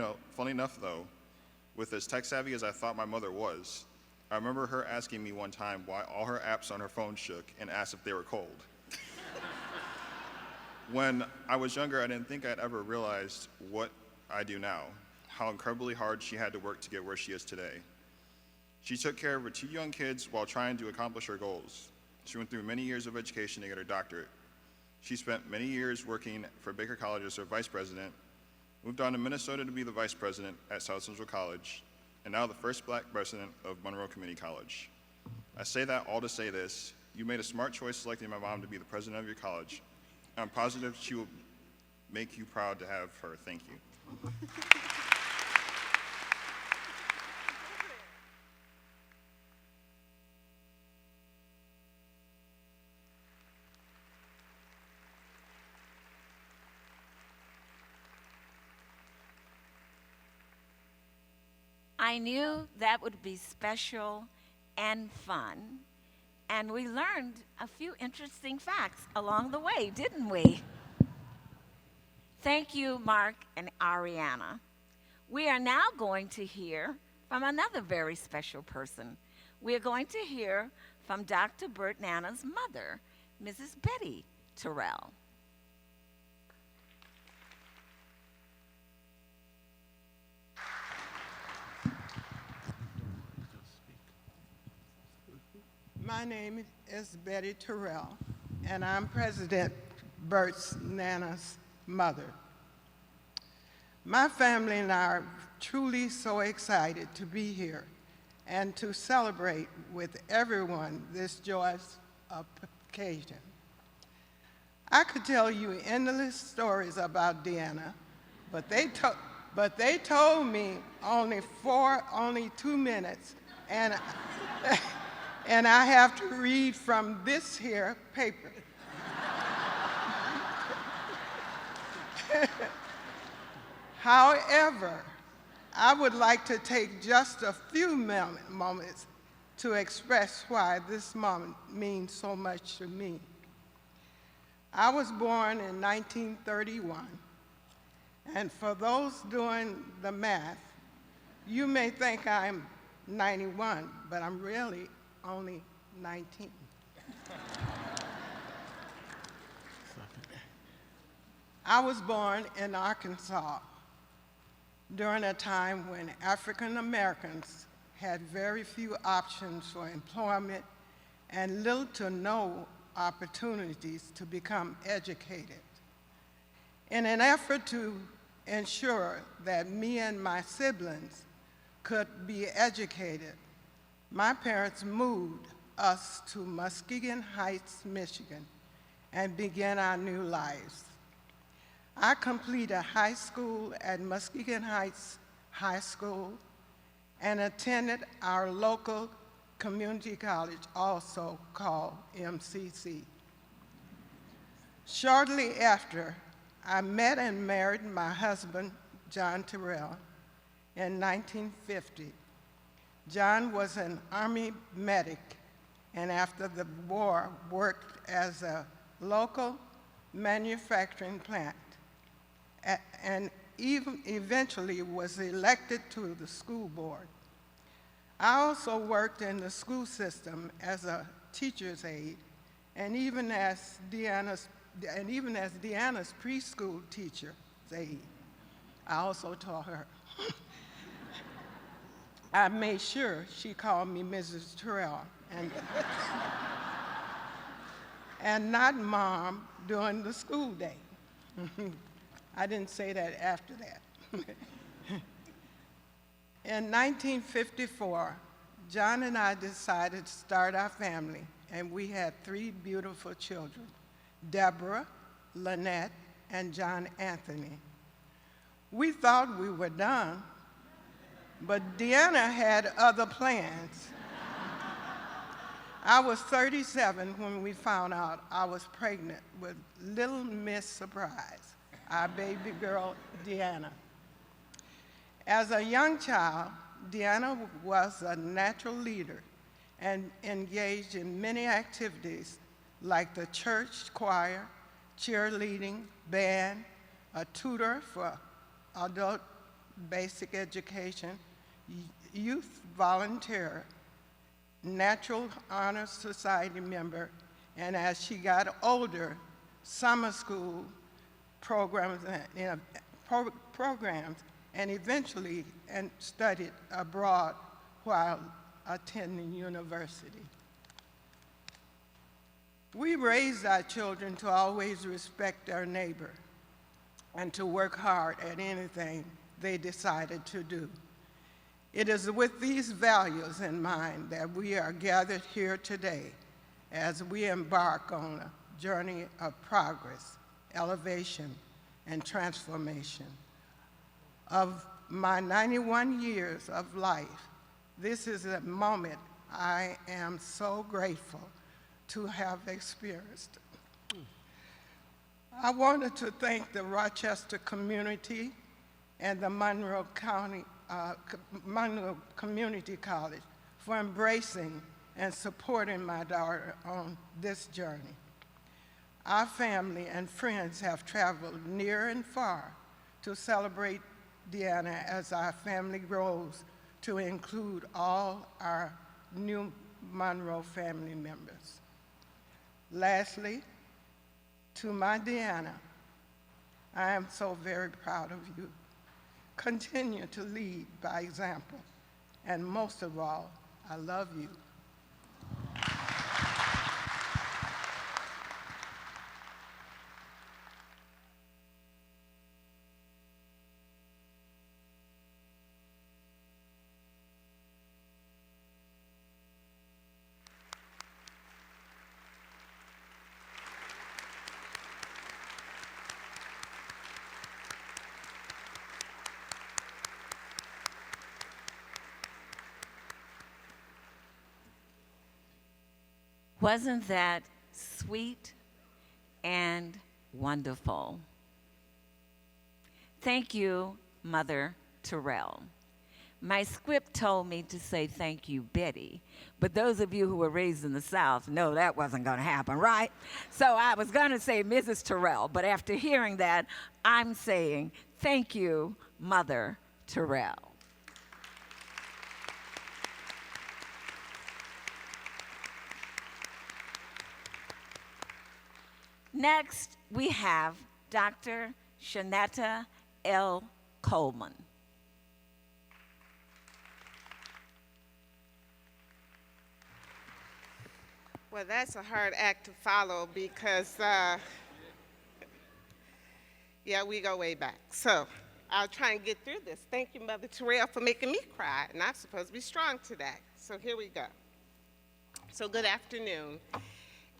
enough though, with as tech savvy as I thought my mother was, I remember her asking me one time why all her apps on her phone shook and asked if they were cold. When I was younger, I didn't think I'd ever realized what I do now, how incredibly hard she had to work to get where she is today. She took care of her 2 young kids while trying to accomplish her goals. She went through many years of education to get her doctorate. She spent many years working for Baker College as her vice president, moved on to Minnesota to be the vice president at South Central College, and now the first black president of Monroe Community College. I say that all to say this: you made a smart choice selecting my mom to be the president of your college. I'm positive she will make you proud to have her. Thank you. I knew that would be special and fun, And we learned a few interesting facts along the way, didn't we? Thank you, Mark and Ariana. We are now going to hear from another very special person. We are going to hear from Dr. Burt Nanna's mother, Mrs. Betty Terrell. My name is Betty Terrell, and I'm President Burt's Nana's mother. My family and I are truly so excited to be here and to celebrate with everyone this joyous occasion. I could tell you endless stories about DeAnna, but they told me only 2 minutes, and and I have to read from this here paper. However, I would like to take just a few moments to express why this moment means so much to me. I was born in 1931, and for those doing the math, you may think I'm 91, but I'm really only 19. I was born in Arkansas during a time when African Americans had very few options for employment and little to no opportunities to become educated. In an effort to ensure that me and my siblings could be educated, my parents moved us to Muskegon Heights, Michigan, and began our new lives. I completed high school at Muskegon Heights High School and attended our local community college, also called MCC. Shortly after, I met and married my husband, John Terrell, in 1950. John was an Army medic, and after the war, worked as a local manufacturing plant, and even eventually was elected to the school board. I also worked in the school system as a teacher's aide, and even as DeAnna's preschool teacher's aide. I also taught her. I made sure she called me Mrs. Terrell and not Mom during the school day. I didn't say that after that. In 1954, John and I decided to start our family, and we had 3 beautiful children, Deborah, Lynette, and John Anthony. We thought we were done, but DeAnna had other plans. I was 37 when we found out I was pregnant with Little Miss Surprise, our baby girl, DeAnna. As a young child, DeAnna was a natural leader and engaged in many activities like the church choir, cheerleading, band, a tutor for adult basic education, youth volunteer, Natural Honor Society member, and as she got older, summer school programs and eventually studied abroad while attending university. We raised our children to always respect their neighbor and to work hard at anything they decided to do. It is with these values in mind that we are gathered here today as we embark on a journey of progress, elevation, and transformation. Of my 91 years of life, this is a moment I am so grateful to have experienced. I wanted to thank the Rochester community and the Monroe Community College for embracing and supporting my daughter on this journey. Our family and friends have traveled near and far to celebrate DeAnna as our family grows to include all our new Monroe family members. Lastly, to my DeAnna, I am so very proud of you. Continue to lead by example, and most of all, I love you. Wasn't that sweet and wonderful? Thank you, Mother Terrell. My script told me to say thank you, Betty, but those of you who were raised in the South know that wasn't going to happen, right? So I was going to say Mrs. Terrell, but after hearing that, I'm saying thank you, Mother Terrell. Next, we have Dr. Shanetta L Coleman. Well, that's a hard act to follow because, yeah, we go way back. So I'll try and get through this. Thank you, Mother Terrell, for making me cry, and I'm supposed to be strong today. So here we go. So good afternoon.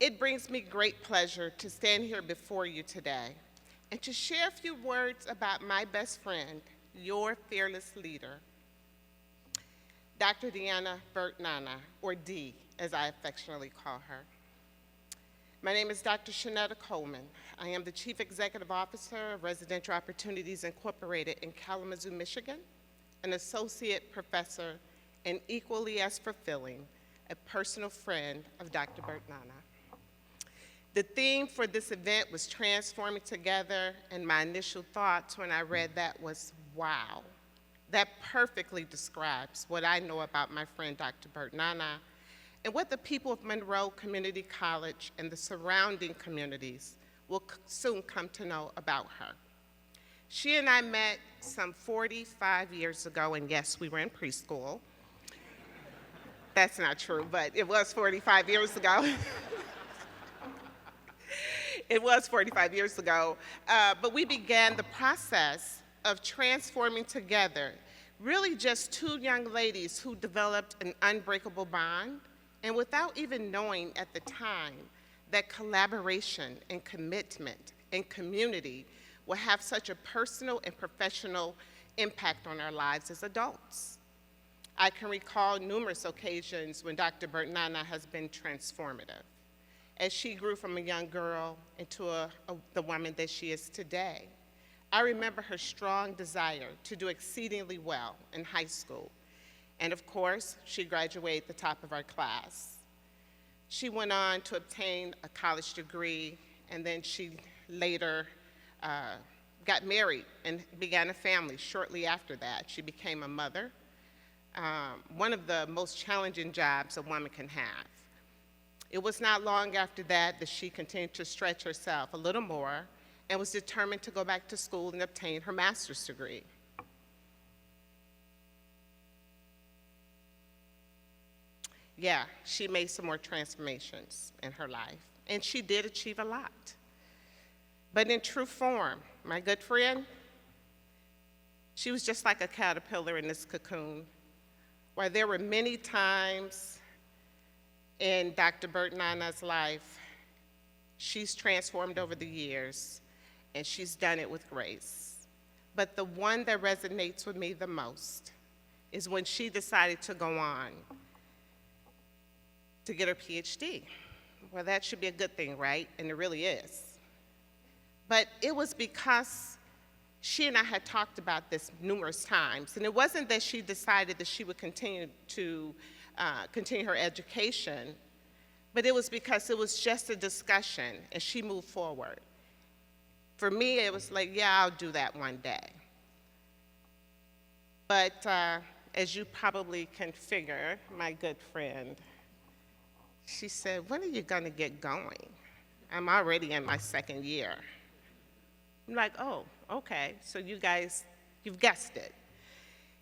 It brings me great pleasure to stand here before you today and to share a few words about my best friend, your fearless leader, Dr. DeAnna Burt Nanna, or Dee, as I affectionately call her. My name is Dr. Shanetta Coleman. I am the Chief Executive Officer of Residential Opportunities Incorporated in Kalamazoo, Michigan, an associate professor, and equally as fulfilling, a personal friend of Dr. Burt Nanna. The theme for this event was Transforming Together, and my initial thoughts when I read that was, wow. That perfectly describes what I know about my friend Dr. Burt Nanna and what the people of Monroe Community College and the surrounding communities will soon come to know about her. She and I met some 45 years ago, and yes, we were in preschool. That's not true, but it was 45 years ago. It was 45 years ago, but we began the process of transforming together, really just two young ladies who developed an unbreakable bond, and without even knowing at the time that collaboration and commitment and community will have such a personal and professional impact on our lives as adults. I can recall numerous occasions when Dr. Burt Nanna has been transformative, as she grew from a young girl into the woman that she is today. I remember her strong desire to do exceedingly well in high school. And of course, she graduated at the top of our class. She went on to obtain a college degree, and then she later got married and began a family. Shortly after that, she became a mother, one of the most challenging jobs a woman can have. It was not long after that that she continued to stretch herself a little more and was determined to go back to school and obtain her master's degree. Yeah, she made some more transformations in her life, and she did achieve a lot. But in true form, my good friend, she was just like a caterpillar in this cocoon, where there were many times in Dr. Burt Nanna's life, she's transformed over the years, and she's done it with grace. But the one that resonates with me the most is when she decided to go on to get her PhD. Well, that should be a good thing, right? And it really is. But it was because she and I had talked about this numerous times, and it wasn't that she decided that she would continue to continue her education, but it was because it was just a discussion and she moved forward. For me, it was like, yeah, I'll do that one day. But as you probably can figure, my good friend, she said, when are you gonna get going? I'm already in my second year. I'm like, oh, okay, so you guys, you've guessed it.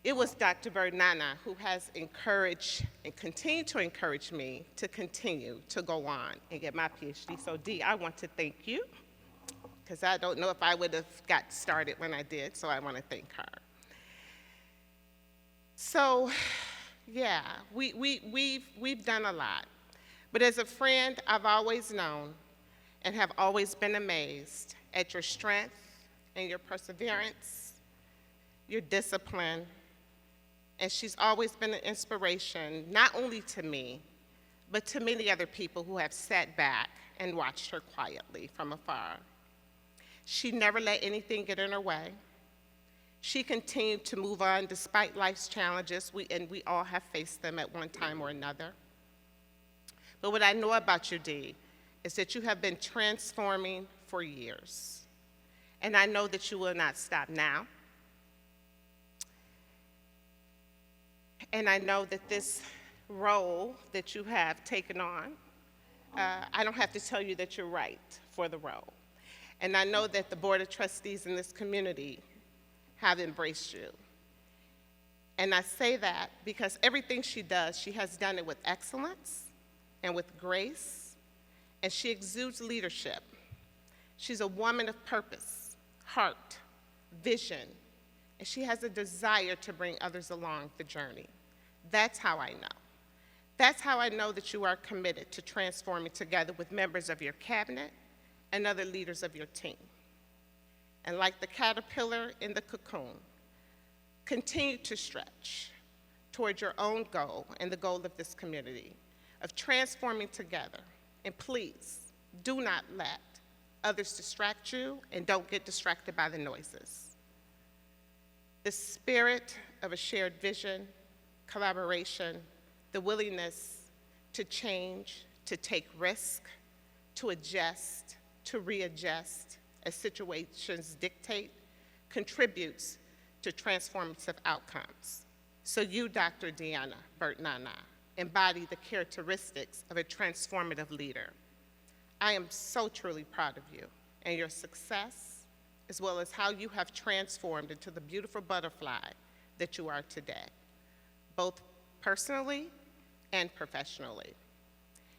It was Dr. Burt Nanna who has encouraged and continued to encourage me to continue to go on and get my PhD. So Dee, I want to thank you, because I don't know if I would have got started when I did, so I want to thank her. So, yeah, we've done a lot. But as a friend, I've always known and have always been amazed at your strength and your perseverance, your discipline, and she's always been an inspiration, not only to me, but to many other people who have sat back and watched her quietly from afar. She never let anything get in her way. She continued to move on despite life's challenges, and we all have faced them at one time or another. But what I know about you, Dee, is that you have been transforming for years. And I know that you will not stop now. And I know that this role that you have taken on, I don't have to tell you that you're right for the role. And I know that the Board of Trustees in this community have embraced you. And I say that because everything she does, she has done it with excellence and with grace, and she exudes leadership. She's a woman of purpose, heart, vision, and she has a desire to bring others along the journey. That's how I know. That's how I know that you are committed to transforming together with members of your cabinet and other leaders of your team. And like the caterpillar in the cocoon, continue to stretch toward your own goal and the goal of this community of transforming together. And please, do not let others distract you, and don't get distracted by the noises. The spirit of a shared vision, collaboration, the willingness to change, to take risk, to adjust, to readjust as situations dictate, contributes to transformative outcomes. So you, Dr. DeAnna Burt Nanna, embody the characteristics of a transformative leader. I am so truly proud of you and your success, as well as how you have transformed into the beautiful butterfly that you are today, both personally and professionally.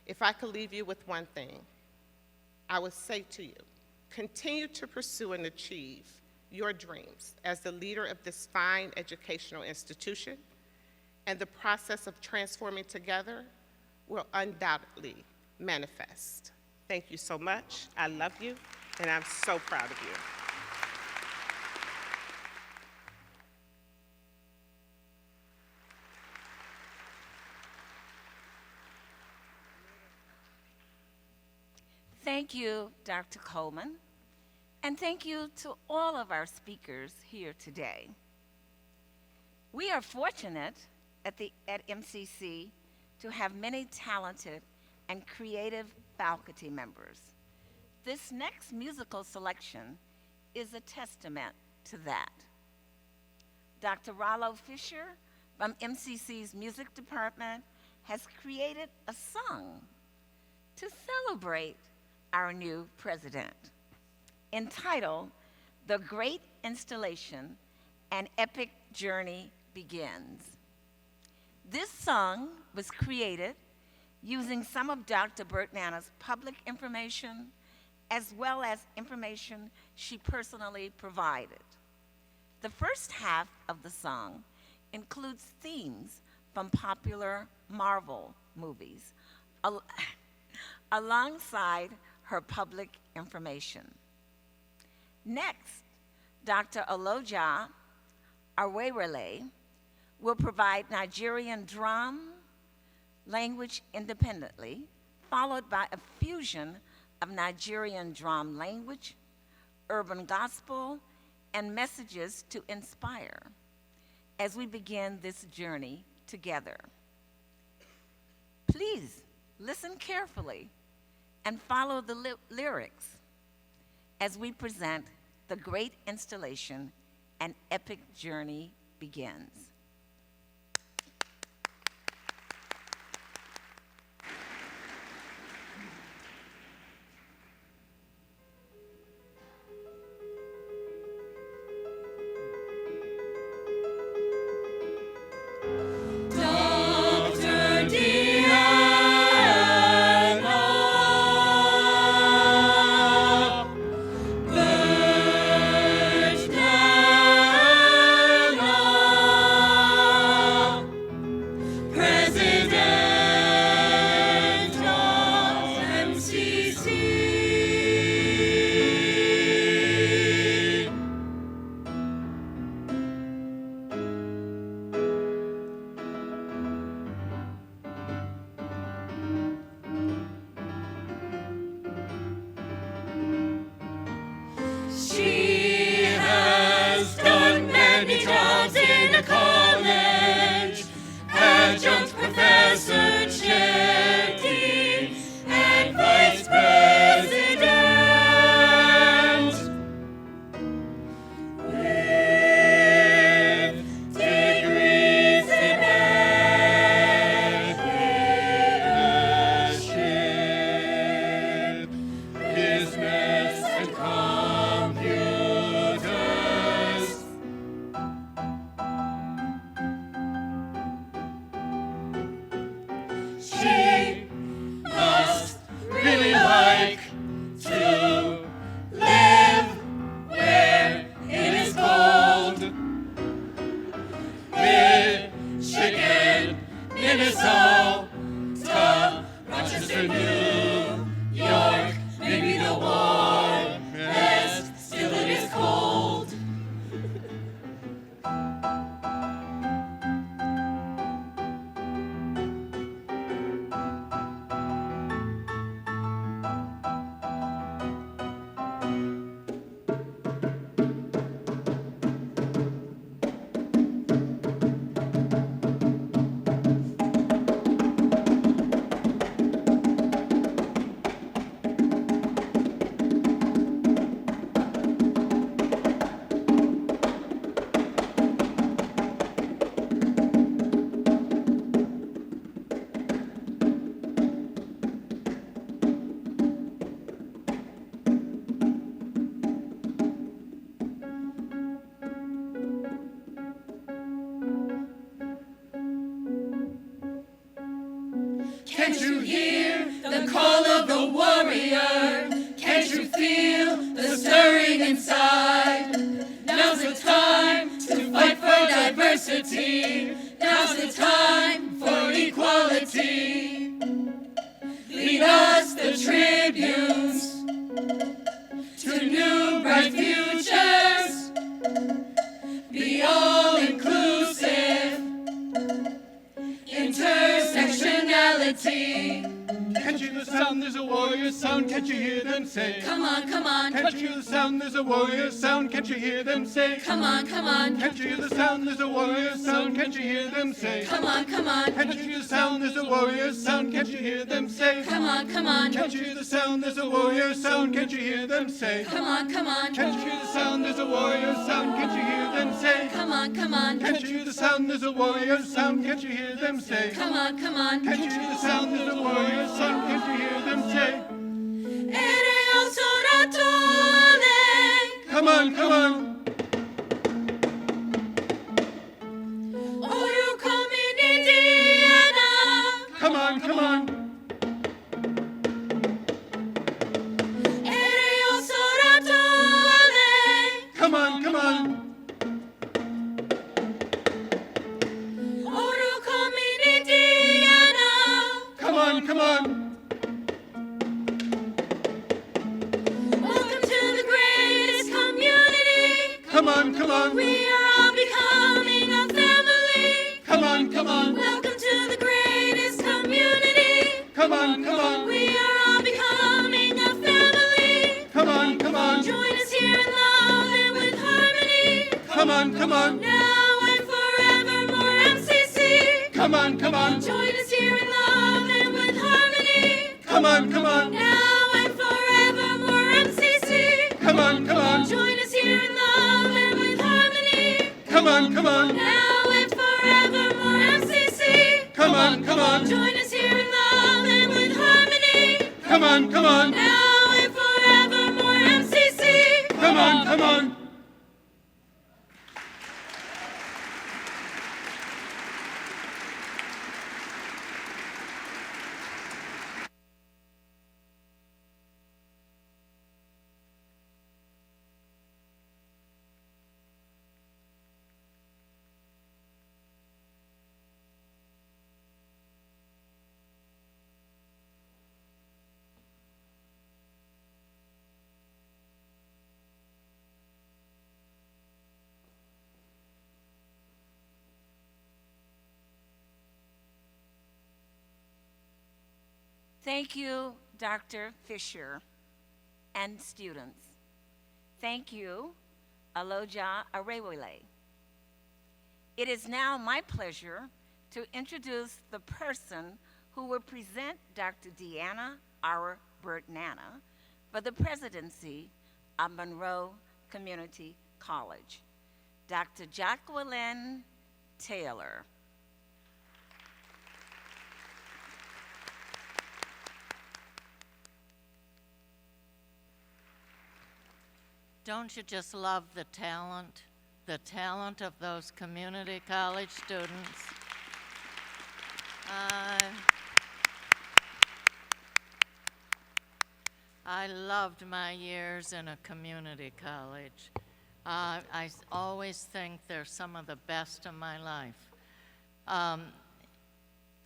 If I could leave you with one thing, I would say to you, continue to pursue and achieve your dreams as the leader of this fine educational institution, and the process of transforming together will undoubtedly manifest. Thank you so much. I love you, and I'm so proud of you. Thank you, Dr. Coleman, and thank you to all of our speakers here today. We are fortunate at MCC to have many talented and creative faculty members. This next musical selection is a testament to that. Dr. Rollo Fisher from MCC's music department has created a song to celebrate our new president, entitled "The Great Installation, An Epic Journey Begins." This song was created using some of Dr. Burt Nanna's public information, as well as information she personally provided. The first half of the song includes themes from popular Marvel movies, alongside her public information. Next, Dr. Oloja Arwerele will provide Nigerian drum language independently, followed by a fusion of Nigerian drum language, urban gospel, and messages to inspire as we begin this journey together. listen carefully and follow the lyrics as we present the great installation, An Epic Journey Begins. Can't you hear the call of the warrior? Can't you feel the stirring inside? Now's the time to fight for diversity. Now's the time for equality. Lead us, the tribunes, to new bright futures. Be all-inclusive, intersectionality. Can't you hear the sound, there's a warrior sound, can't you hear them say? Come on, come on. Can't you hear the sound, there's a warrior sound, can't you hear them say? Come on, come on. Can't you hear the sound, there's a warrior sound, can't you hear them say? Come on, come on. Can't you hear the sound, there's a warrior sound, can't you hear them say? Come on, come on. Can't you hear the sound, there's a warrior sound, can't you hear them say? Come on, come on. Can't you hear the sound, there's a warrior sound, can't you hear them say? Come on, come on. Can't you hear the sound, there's a warrior sound, can't you hear them say? Come on, come on. Can't you hear the sound, there's a warrior sound, can't you hear them say? Come on, come on. Come on, come on. Come on, come on. Come on, come on. Welcome to the greatest community. Come on, come on. We are all becoming a family. Come on, come on. Welcome to the greatest community. Come on, come on. We are all becoming a family. Come on, come on. Join us here in love and with harmony. Come on, come on. Now and forevermore, MCC. Come on, come on. Join us here in love and with harmony. on, come on. Now and forevermore, MCC. Come on, come on. Join us here in love and with harmony. Come on, come on. Now and forevermore, MCC. Come on, come on. Thank you, Dr. Fisher and students. Thank you, Aloja Arewele. It is now my pleasure to introduce the person who will present Dr. DeAnna R. Burt Nanna for the presidency of Monroe Community College, Dr. Jacqueline Taylor. Don't you just love the talent of those community college students? I loved my years in a community college. I always think they're some of the best of my life.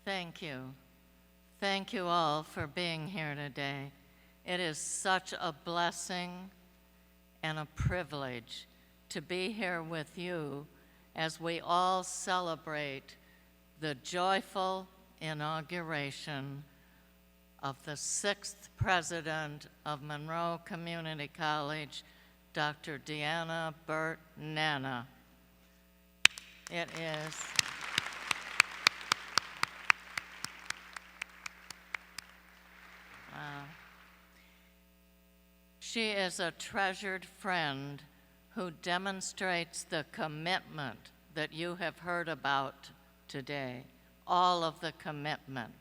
Thank you. Thank you all for being here today. It is such a blessing and a privilege to be here with you as we all celebrate the joyful inauguration of the 6th president of Monroe Community College, Dr. DeAnna Burt Nanna. It is. She is a treasured friend who demonstrates the commitment that you have heard about today, all of the commitment,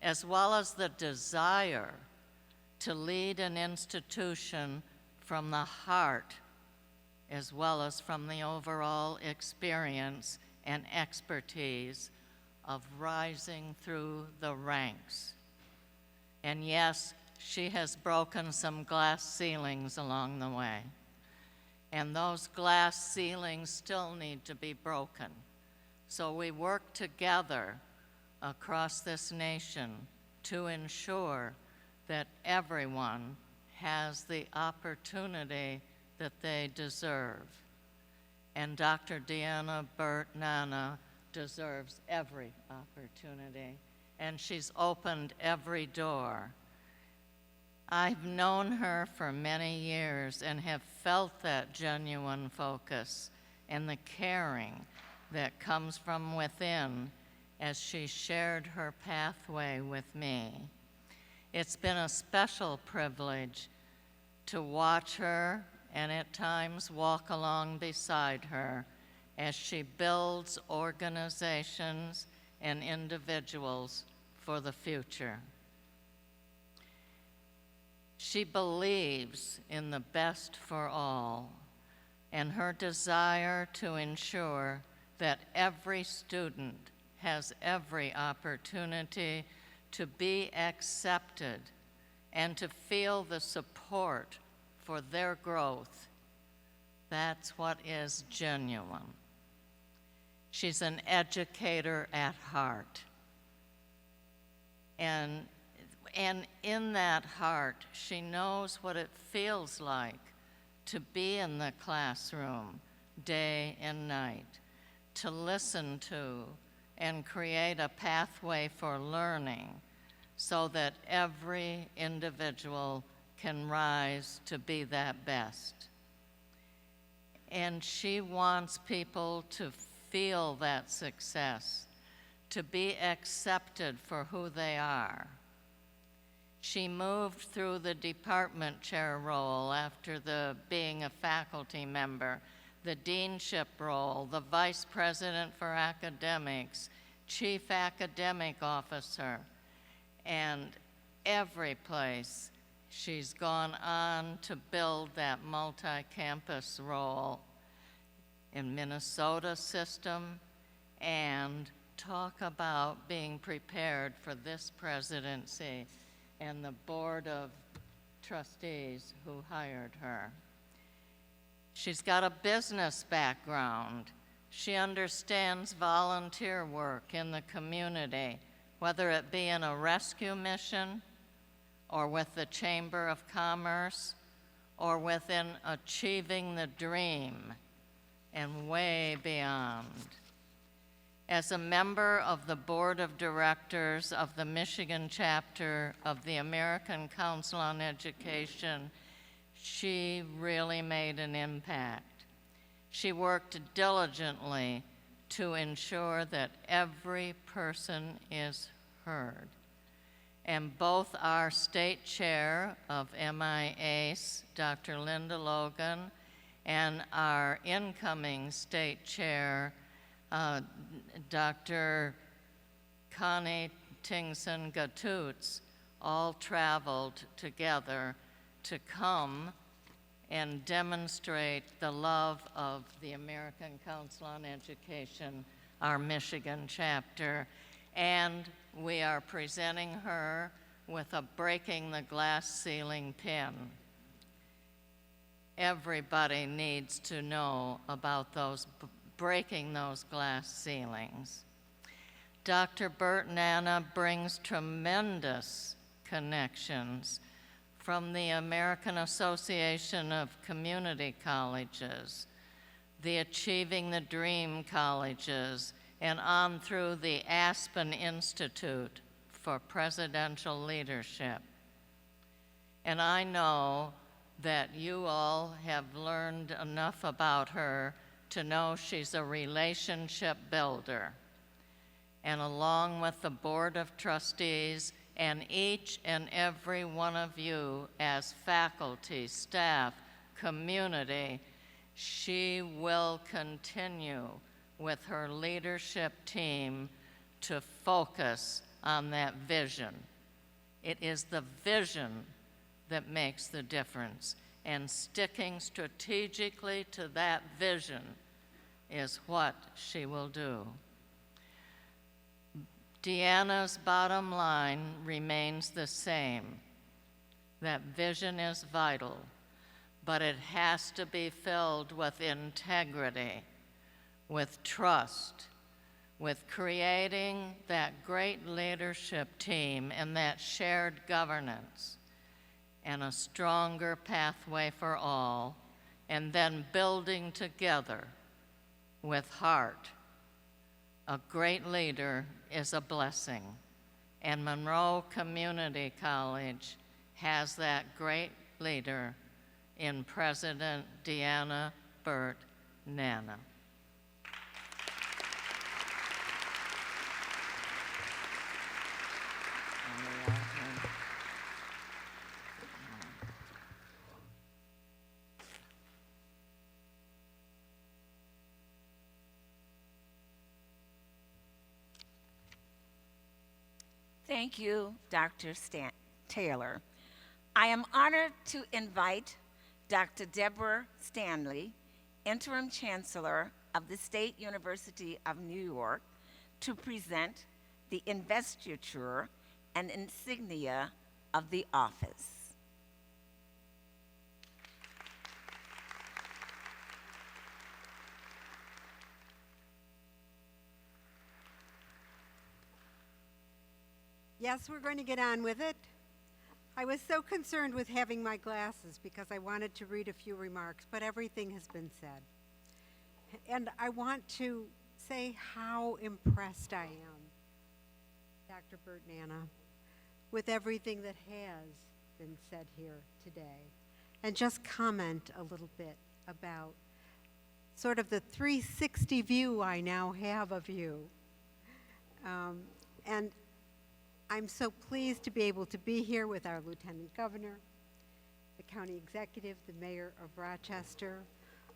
as well as the desire to lead an institution from the heart, as well as from the overall experience and expertise of rising through the ranks. And yes, she has broken some glass ceilings along the way. And those glass ceilings still need to be broken. So we work together across this nation to ensure that everyone has the opportunity that they deserve. And Dr. DeAnna Burt Nanna deserves every opportunity, and she's opened every door. I've known her for many years and have felt that genuine focus and the caring that comes from within as she shared her pathway with me. It's been a special privilege to watch her and at times walk along beside her as she builds organizations and individuals for the future. She believes in the best for all, and her desire to ensure that every student has every opportunity to be accepted and to feel the support for their growth. That's what is genuine. She's an educator at heart. And in that heart, she knows what it feels like to be in the classroom day and night, to listen to and create a pathway for learning so that every individual can rise to be that best. And she wants people to feel that success, to be accepted for who they are. She moved through the department chair role after being a faculty member. the deanship role, the vice president for academics, chief academic officer, and every place she's gone on to build that multi-campus role in Minnesota system, and talk about being prepared for this presidency and the board of trustees who hired her. She's got a business background. She understands volunteer work in the community, whether it be in a rescue mission or with the Chamber of Commerce or within achieving the dream and way beyond. As a member of the board of directors of the Michigan chapter of the American Council on Education, she really made an impact. She worked diligently to ensure that every person is heard. And both our state chair of MIACE, Dr. Linda Logan, and our incoming state chair, Dr. Connie Tingson-Gatutz, all traveled together to come and demonstrate the love of the American Council on Education, our Michigan chapter. And we are presenting her with a Breaking the Glass Ceiling pin. Everybody needs to know about those breaking those glass ceilings. Dr. Burt Nanna brings tremendous connections from the American Association of Community Colleges, the Achieving the Dream colleges, and on through the Aspen Institute for Presidential Leadership. And I know that you all have learned enough about her to know she's a relationship builder. And along with the Board of Trustees and each and every one of you as faculty, staff, community, she will continue with her leadership team to focus on that vision. It is the vision that makes the difference, and sticking strategically to that vision is what she will do. DeAnna's bottom line remains the same. That vision is vital, but it has to be filled with integrity, with trust, with creating that great leadership team and that shared governance, and a stronger pathway for all, and then building together with heart. A great leader is a blessing, and Monroe Community College has that great leader in President DeAnna Burt Nanna. Thank you, Dr. Taylor. I am honored to invite Dr. Deborah Stanley, Interim Chancellor of the State University of New York, to present the investiture and insignia of the office. Yes, we're going to get on with it. I was so concerned with having my glasses because I wanted to read a few remarks, but everything has been said. And I want to say how impressed I am, Dr. Burt Nanna, with everything that has been said here today. And just comment a little bit about sort of the 360 view I now have of you. And I'm so pleased to be able to be here with our Lieutenant Governor, the County Executive, the Mayor of Rochester,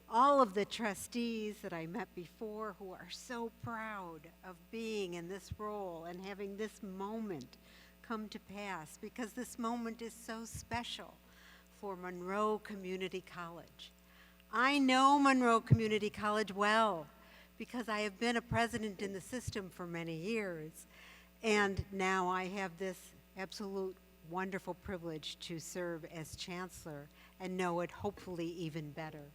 all of the trustees that I met before who are so proud of being in this role and having this moment come to pass, because this moment is so special for Monroe Community College. I know Monroe Community College well because I have been a president in the system for many years, and now I have this absolute wonderful privilege to serve as chancellor and know it hopefully even better.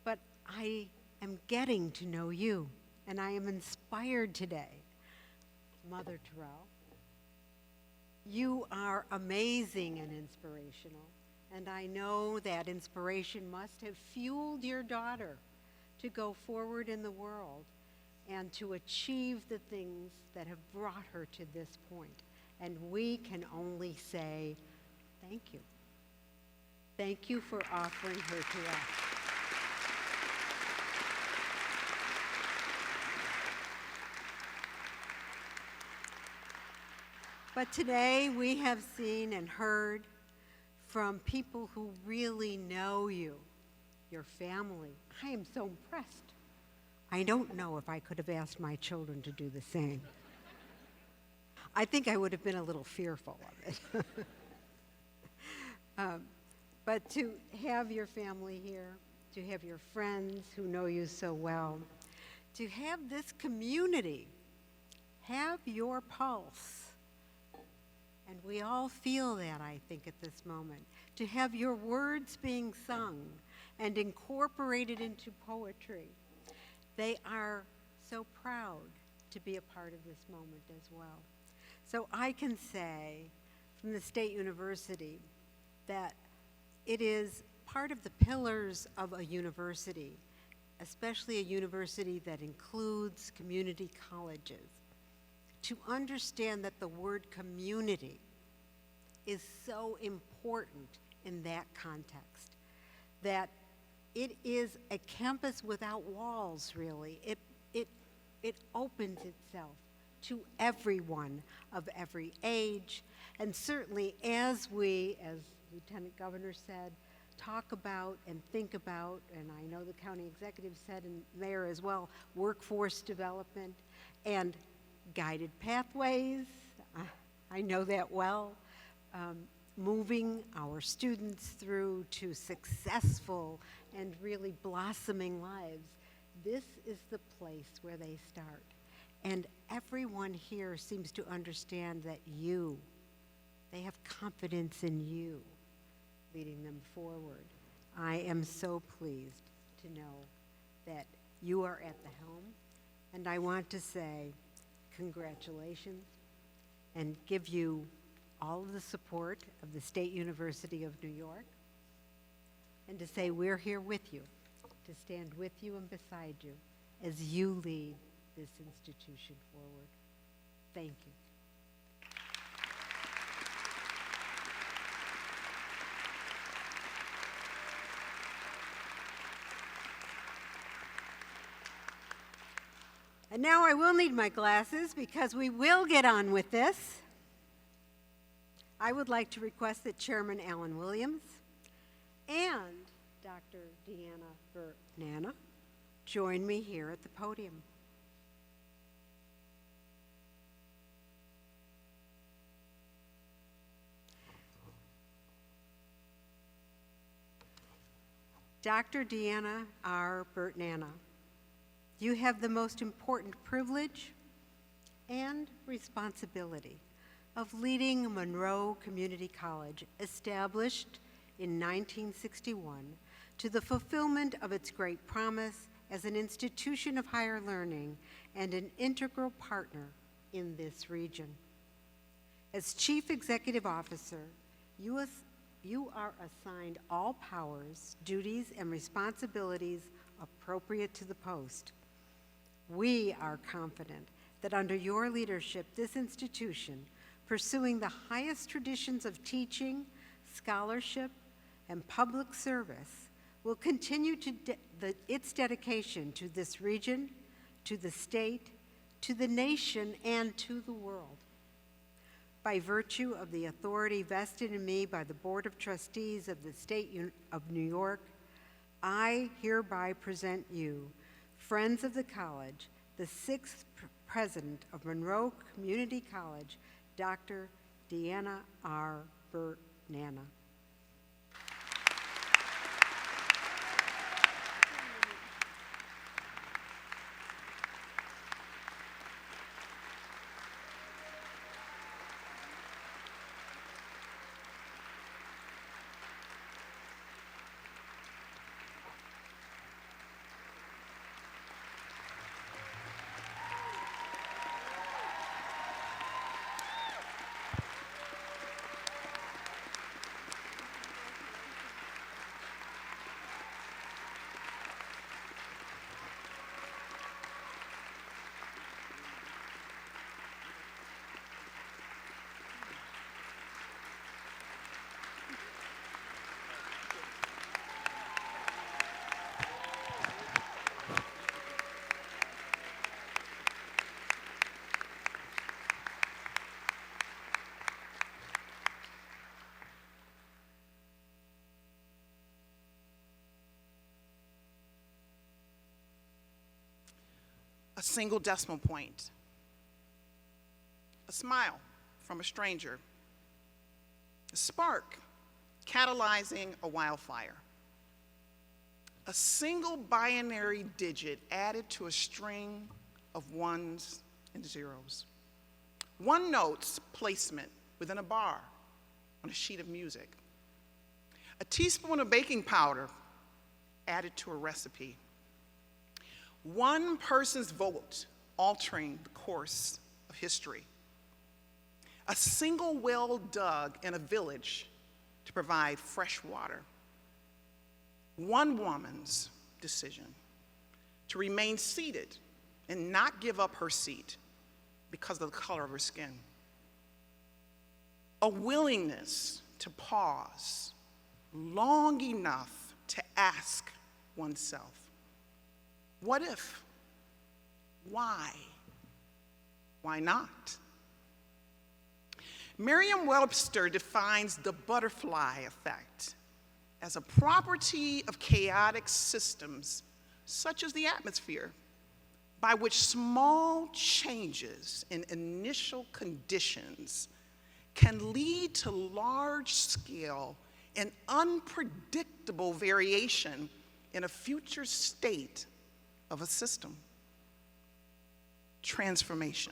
But I am getting to know you, and I am inspired today. Mother Terrell, you are amazing and inspirational, and I know that inspiration must have fueled your daughter to go forward in the world and to achieve the things that have brought her to this point. And we can only say thank you. Thank you for offering her to us. But today we have seen and heard from people who really know you, your family. I am so impressed. I don't know if I could have asked my children to do the same. I think I would have been a little fearful of it. But to have your family here, to have your friends who know you so well, to have this community have your pulse. And we all feel that, I think, at this moment. To have your words being sung and incorporated into poetry. They are so proud to be a part of this moment as well. So I can say from the State University that it is part of the pillars of a university, especially a university that includes community colleges, to understand that the word community is so important in that context, that it is a campus without walls, really. It opens itself to everyone of every age, and certainly as we, as Lieutenant Governor said, talk about and think about, and I know the county executive said, and mayor as well, workforce development and guided pathways, I know that well, moving our students through to successful and really blossoming lives. This is the place where they start. And everyone here seems to understand that they have confidence in you leading them forward. I am so pleased to know that you are at the helm, and I want to say congratulations and give you all of the support of the State University of New York, and to say we're here with you, to stand with you and beside you as you lead this institution forward. Thank you. And now I will need my glasses because we will get on with this. I would like to request that Chairman Alan Williams and Dr. DeAnna Burt Nanna join me here at the podium. Dr. DeAnna R. Burt Nanna, you have the most important privilege and responsibility of leading Monroe Community College, established in 1961, to the fulfillment of its great promise as an institution of higher learning and an integral partner in this region. As Chief Executive Officer, you are assigned all powers, duties, and responsibilities appropriate to the post. We are confident that under your leadership, this institution, pursuing the highest traditions of teaching, scholarship, and public service, will continue its dedication to this region, to the state, to the nation, and to the world. By virtue of the authority vested in me by the Board of Trustees of the State of New York, I hereby present you, friends of the college, the 6th president of Monroe Community College, Dr. DeAnna R. Burt Nanna. A single decimal point, a smile from a stranger, a spark catalyzing a wildfire, a single binary digit added to a string of ones and zeros, one note's placement within a bar on a sheet of music, a teaspoon of baking powder added to a recipe, one person's vote altering the course of history, a single well dug in a village to provide fresh water, one woman's decision to remain seated and not give up her seat because of the color of her skin, a willingness to pause long enough to ask oneself, what if? Why? Why not? Merriam-Webster defines the butterfly effect as a property of chaotic systems, such as the atmosphere, by which small changes in initial conditions can lead to large-scale and unpredictable variation in a future state of a system. Transformation.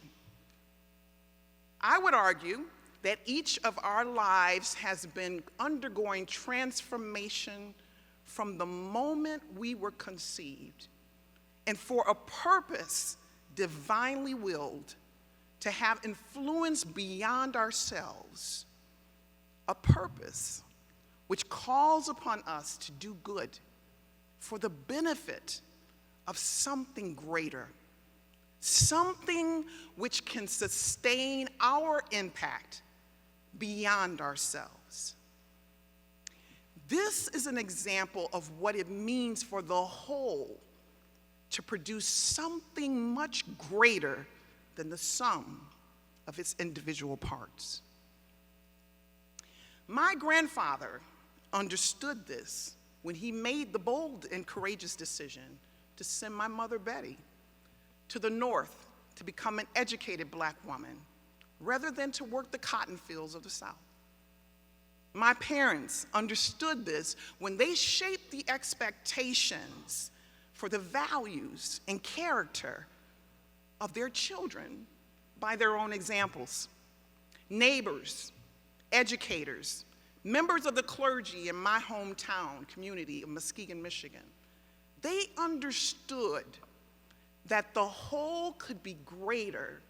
I would argue that each of our lives has been undergoing transformation from the moment we were conceived, and for a purpose divinely willed to have influence beyond ourselves, a purpose which calls upon us to do good for the benefit of something greater, something which can sustain our impact beyond ourselves. This is an example of what it means for the whole to produce something much greater than the sum of its individual parts. My grandfather understood this when he made the bold and courageous decision to send my mother, Betty, to the North to become an educated Black woman, rather than to work the cotton fields of the South. My parents understood this when they shaped the expectations for the values and character of their children by their own examples. Neighbors, educators, members of the clergy in my hometown community of Muskegon, Michigan, they understood that the whole could be greater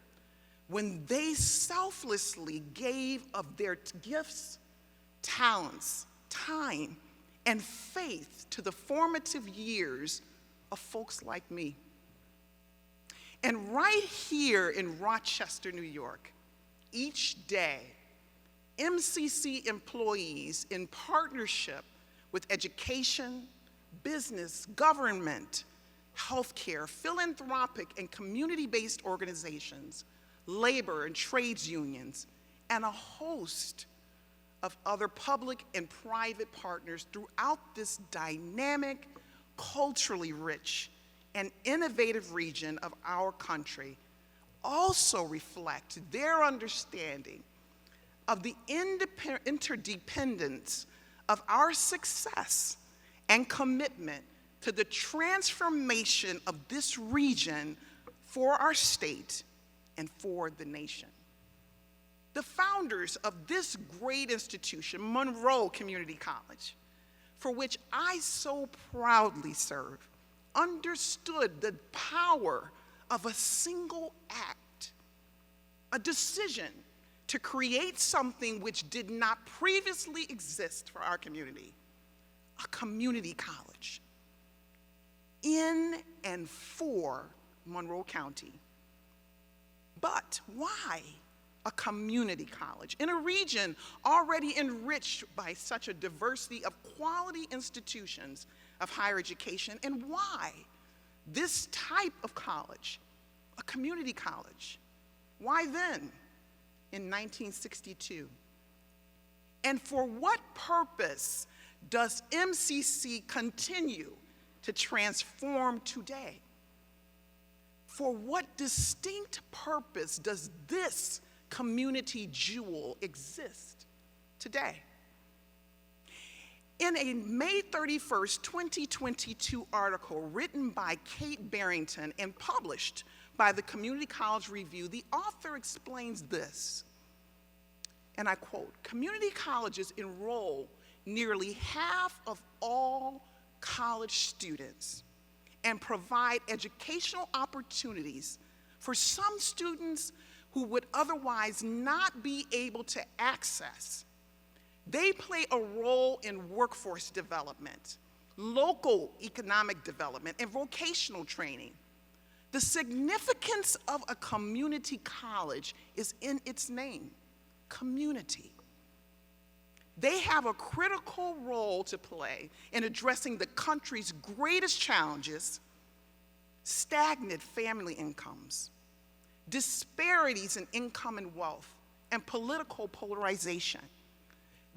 when they selflessly gave of their gifts, talents, time, and faith to the formative years of folks like me. And right here in Rochester, New York, each day, MCC employees in partnership with education, business, government, healthcare, philanthropic, and community-based organizations, labor and trades unions, and a host of other public and private partners throughout this dynamic, culturally rich, and innovative region of our country also reflect their understanding of the interdependence of our success and commitment to the transformation of this region for our state and for the nation. The founders of this great institution, Monroe Community College, for which I so proudly serve, understood the power of a single act, a decision to create something which did not previously exist for our community, a community college in and for Monroe County. But why a community college in a region already enriched by such a diversity of quality institutions of higher education? And why this type of college, a community college? Why then, in 1962? And for what purpose does MCC continue to transform today? For what distinct purpose does this community jewel exist today? In a May 31st, 2022 article written by Kate Barrington and published by the Community College Review, the author explains this, and I quote, "Community colleges enroll nearly half of all college students and provide educational opportunities for some students who would otherwise not be able to access. They play a role in workforce development, local economic development, and vocational training. The significance of a community college is in its name, community. They have a critical role to play in addressing the country's greatest challenges: stagnant family incomes, disparities in income and wealth, and political polarization.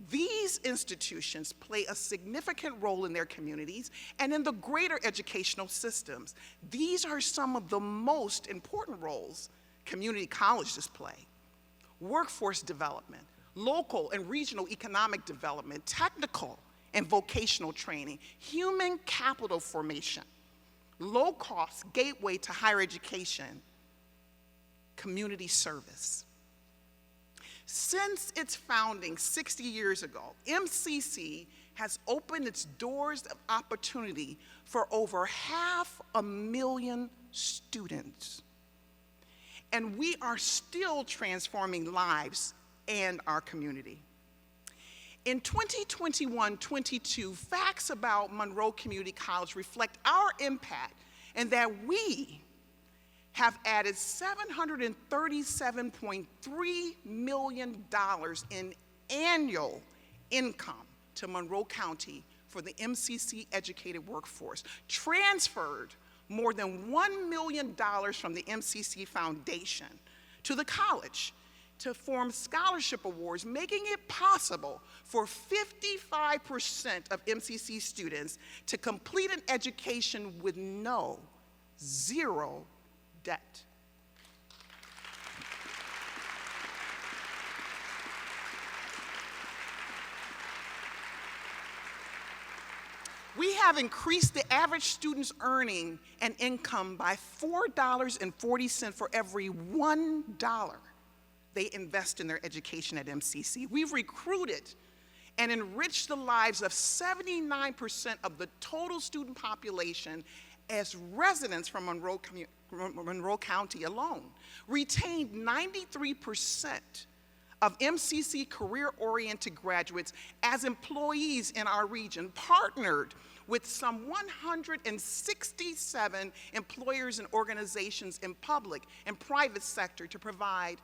These institutions play a significant role in their communities and in the greater educational systems. These are some of the most important roles community colleges play: workforce development, local and regional economic development, technical and vocational training, human capital formation, low-cost gateway to higher education, community service. Since its founding 60 years ago, MCC has opened its doors of opportunity for over 500,000 students. And we are still transforming lives and our community. In 2021-22, facts about Monroe Community College reflect our impact and that we have added $737.3 million in annual income to Monroe County for the MCC educated workforce, transferred more than $1 million from the MCC Foundation to the college to form scholarship awards, making it possible for 55% of MCC students to complete an education with zero debt. We have increased the average student's earning and income by $4.40 for every $1 they invest in their education at MCC. We've recruited and enriched the lives of 79% of the total student population as residents from Monroe County alone, retained 93% of MCC career-oriented graduates as employees in our region, partnered with some 167 employers and organizations in public and private sector to provide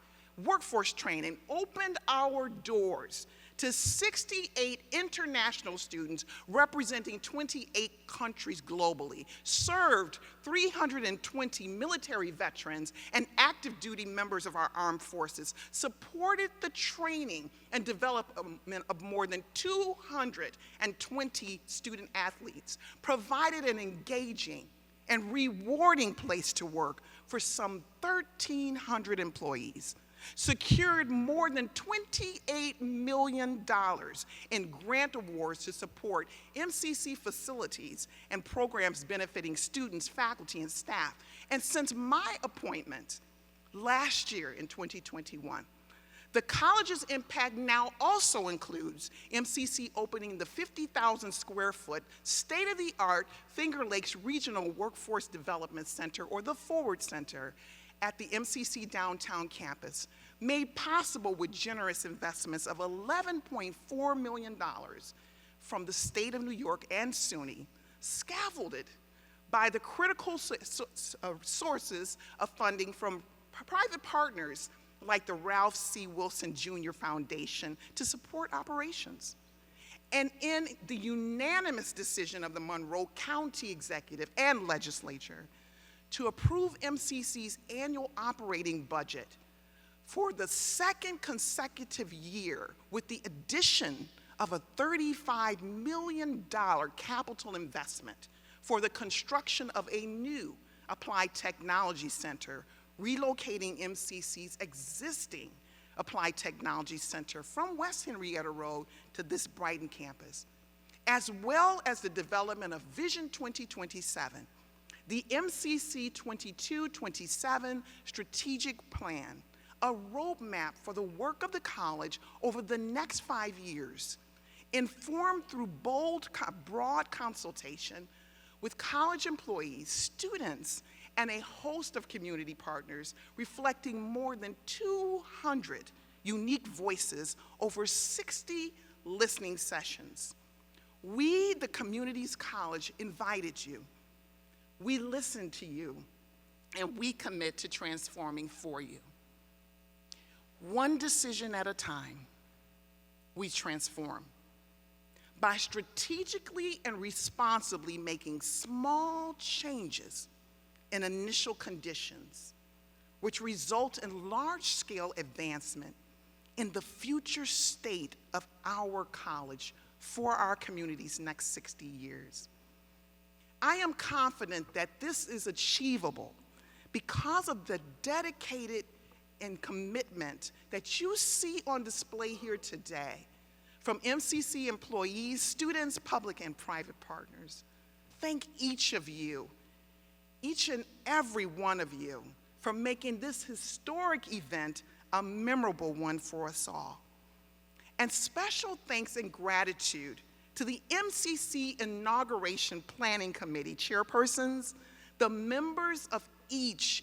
workforce training, opened our doors to 68 international students representing 28 countries globally, served 320 military veterans and active duty members of our armed forces, supported the training and development of more than 220 student athletes, provided an engaging and rewarding place to work for some 1,300 employees, secured more than $28 million in grant awards to support MCC facilities and programs benefiting students, faculty, and staff. And since my appointment last year in 2021, the college's impact now also includes MCC opening the 50,000 square foot state-of-the-art Finger Lakes Regional Workforce Development Center, or the Forward Center, at the MCC downtown campus, made possible with generous investments of $11.4 million from the state of New York and SUNY, scaffolded by the critical sources of funding from private partners like the Ralph C. Wilson Jr. Foundation to support operations. And in the unanimous decision of the Monroe County Executive and Legislature to approve MCC's annual operating budget for the second consecutive year with the addition of a $35 million capital investment for the construction of a new Applied Technology Center, relocating MCC's existing Applied Technology Center from West Henrietta Road to this Brighton campus, as well as the development of Vision 2027, the MCC 22-27 strategic plan, a roadmap for the work of the college over the next 5 years, informed through broad consultation with college employees, students, and a host of community partners, reflecting more than 200 unique voices over 60 listening sessions. We, the Communities College, invited you. We listened to you, and we commit to transforming for you. One decision at a time, we transform. By strategically and responsibly making small changes in initial conditions, which result in large-scale advancement in the future state of our college for our community's next 60 years. I am confident that this is achievable because of the dedicated and commitment that you see on display here today from MCC employees, students, public and private partners. Thank each of you, each and every one of you, for making this historic event a memorable one for us all. And special thanks and gratitude to the MCC Inauguration Planning Committee chairpersons, the members of each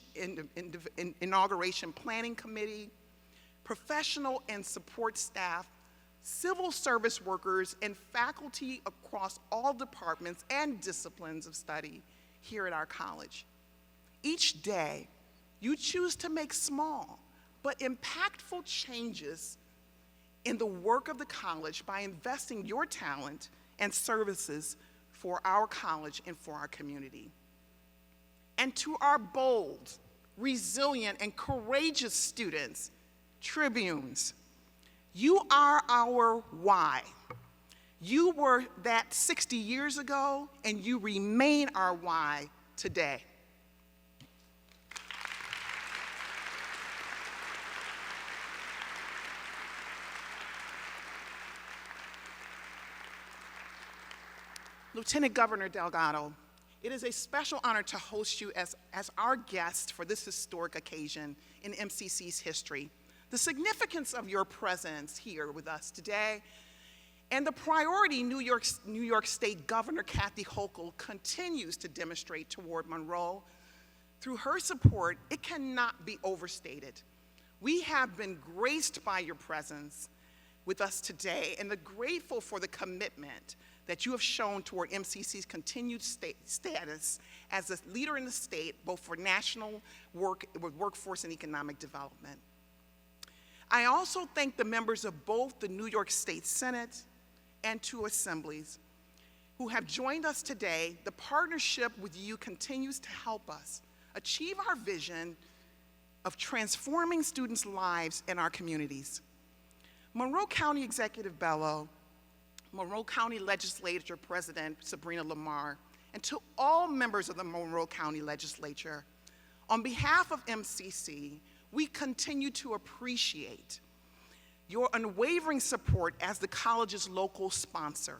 Inauguration Planning Committee, professional and support staff, civil service workers, and faculty across all departments and disciplines of study here at our college. Each day, you choose to make small but impactful changes in the work of the college by investing your talent and services for our college and for our community. And to our bold, resilient, and courageous students, tribunes, you are our why. You were that 60 years ago, and you remain our why today. Lieutenant Governor Delgado, it is a special honor to host you as our guest for this historic occasion in MCC's history. The significance of your presence here with us today and the priority New York State Governor Kathy Hochul continues to demonstrate toward Monroe, through her support, it cannot be overstated. We have been graced by your presence with us today and are grateful for the commitment that you have shown toward MCC's continued status as a leader in the state, both for national workforce and economic development. I also thank the members of both the New York State Senate and two assemblies who have joined us today. The partnership with you continues to help us achieve our vision of transforming students' lives in our communities. Monroe County Executive Bellow, Monroe County Legislature President Sabrina Lamar, and to all members of the Monroe County Legislature, on behalf of MCC, we continue to appreciate your unwavering support as the college's local sponsor.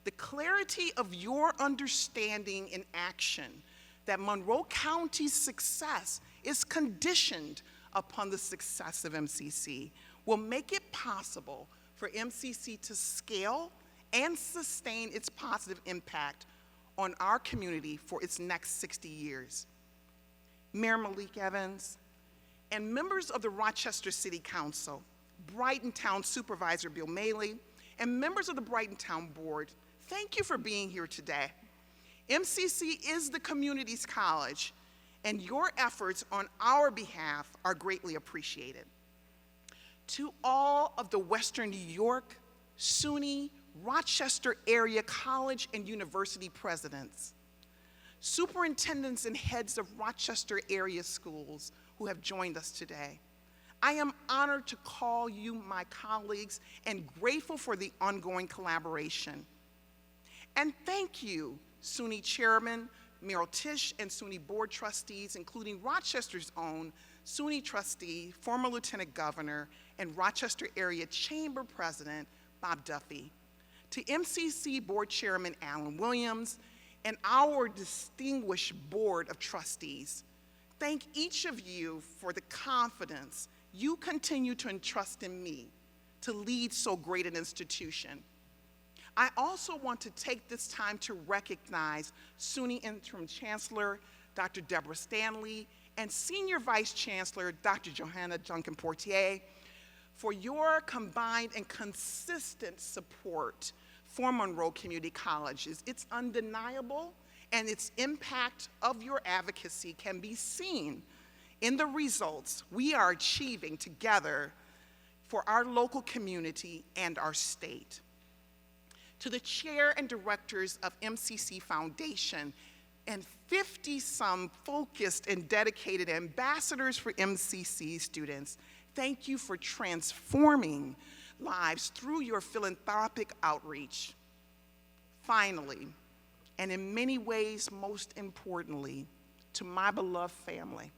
The clarity of your understanding in action that Monroe County's success is conditioned upon the success of MCC will make it possible for MCC to scale and sustain its positive impact on our community for its next 60 years. Mayor Malik Evans and members of the Rochester City Council, Brighton Town Supervisor Bill Maley, and members of the Brighton Town Board, thank you for being here today. MCC is the community's college, and your efforts on our behalf are greatly appreciated. To all of the Western New York, SUNY, Rochester area college and university presidents, superintendents and heads of Rochester area schools who have joined us today, I am honored to call you my colleagues and grateful for the ongoing collaboration. And thank you, SUNY Chairman Meryl Tisch and SUNY Board Trustees, including Rochester's own SUNY Trustee, former Lieutenant Governor, and Rochester Area Chamber President Bob Duffy. To MCC Board Chairman Alan Williams and our distinguished Board of Trustees, thank each of you for the confidence you continue to entrust in me to lead so great an institution. I also want to take this time to recognize SUNY Interim Chancellor Dr. Deborah Stanley and Senior Vice Chancellor Dr. Johanna Duncan-Portier for your combined and consistent support for Monroe Community Colleges. It's undeniable, and its impact of your advocacy can be seen in the results we are achieving together for our local community and our state. To the chair and directors of MCC Foundation and 50-some focused and dedicated ambassadors for MCC students, thank you for transforming lives through your philanthropic outreach. Finally, and in many ways most importantly, to my beloved family,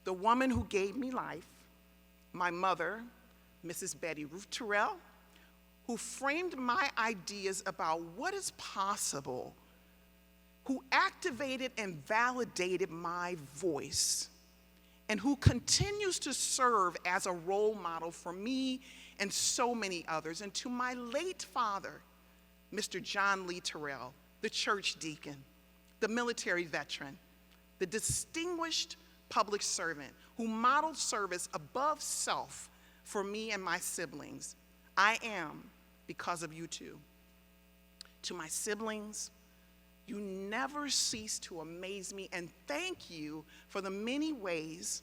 the woman who gave me life, my mother, Mrs. Betty Ruth Terrell, who framed my ideas about what is possible, who activated and validated my voice, and who continues to serve as a role model for me and so many others. And to my late father, Mr. John Lee Terrell, the church deacon, the military veteran, the distinguished public servant who modeled service above self for me and my siblings, I am because of you too. To my siblings, you never cease to amaze me, and thank you for the many ways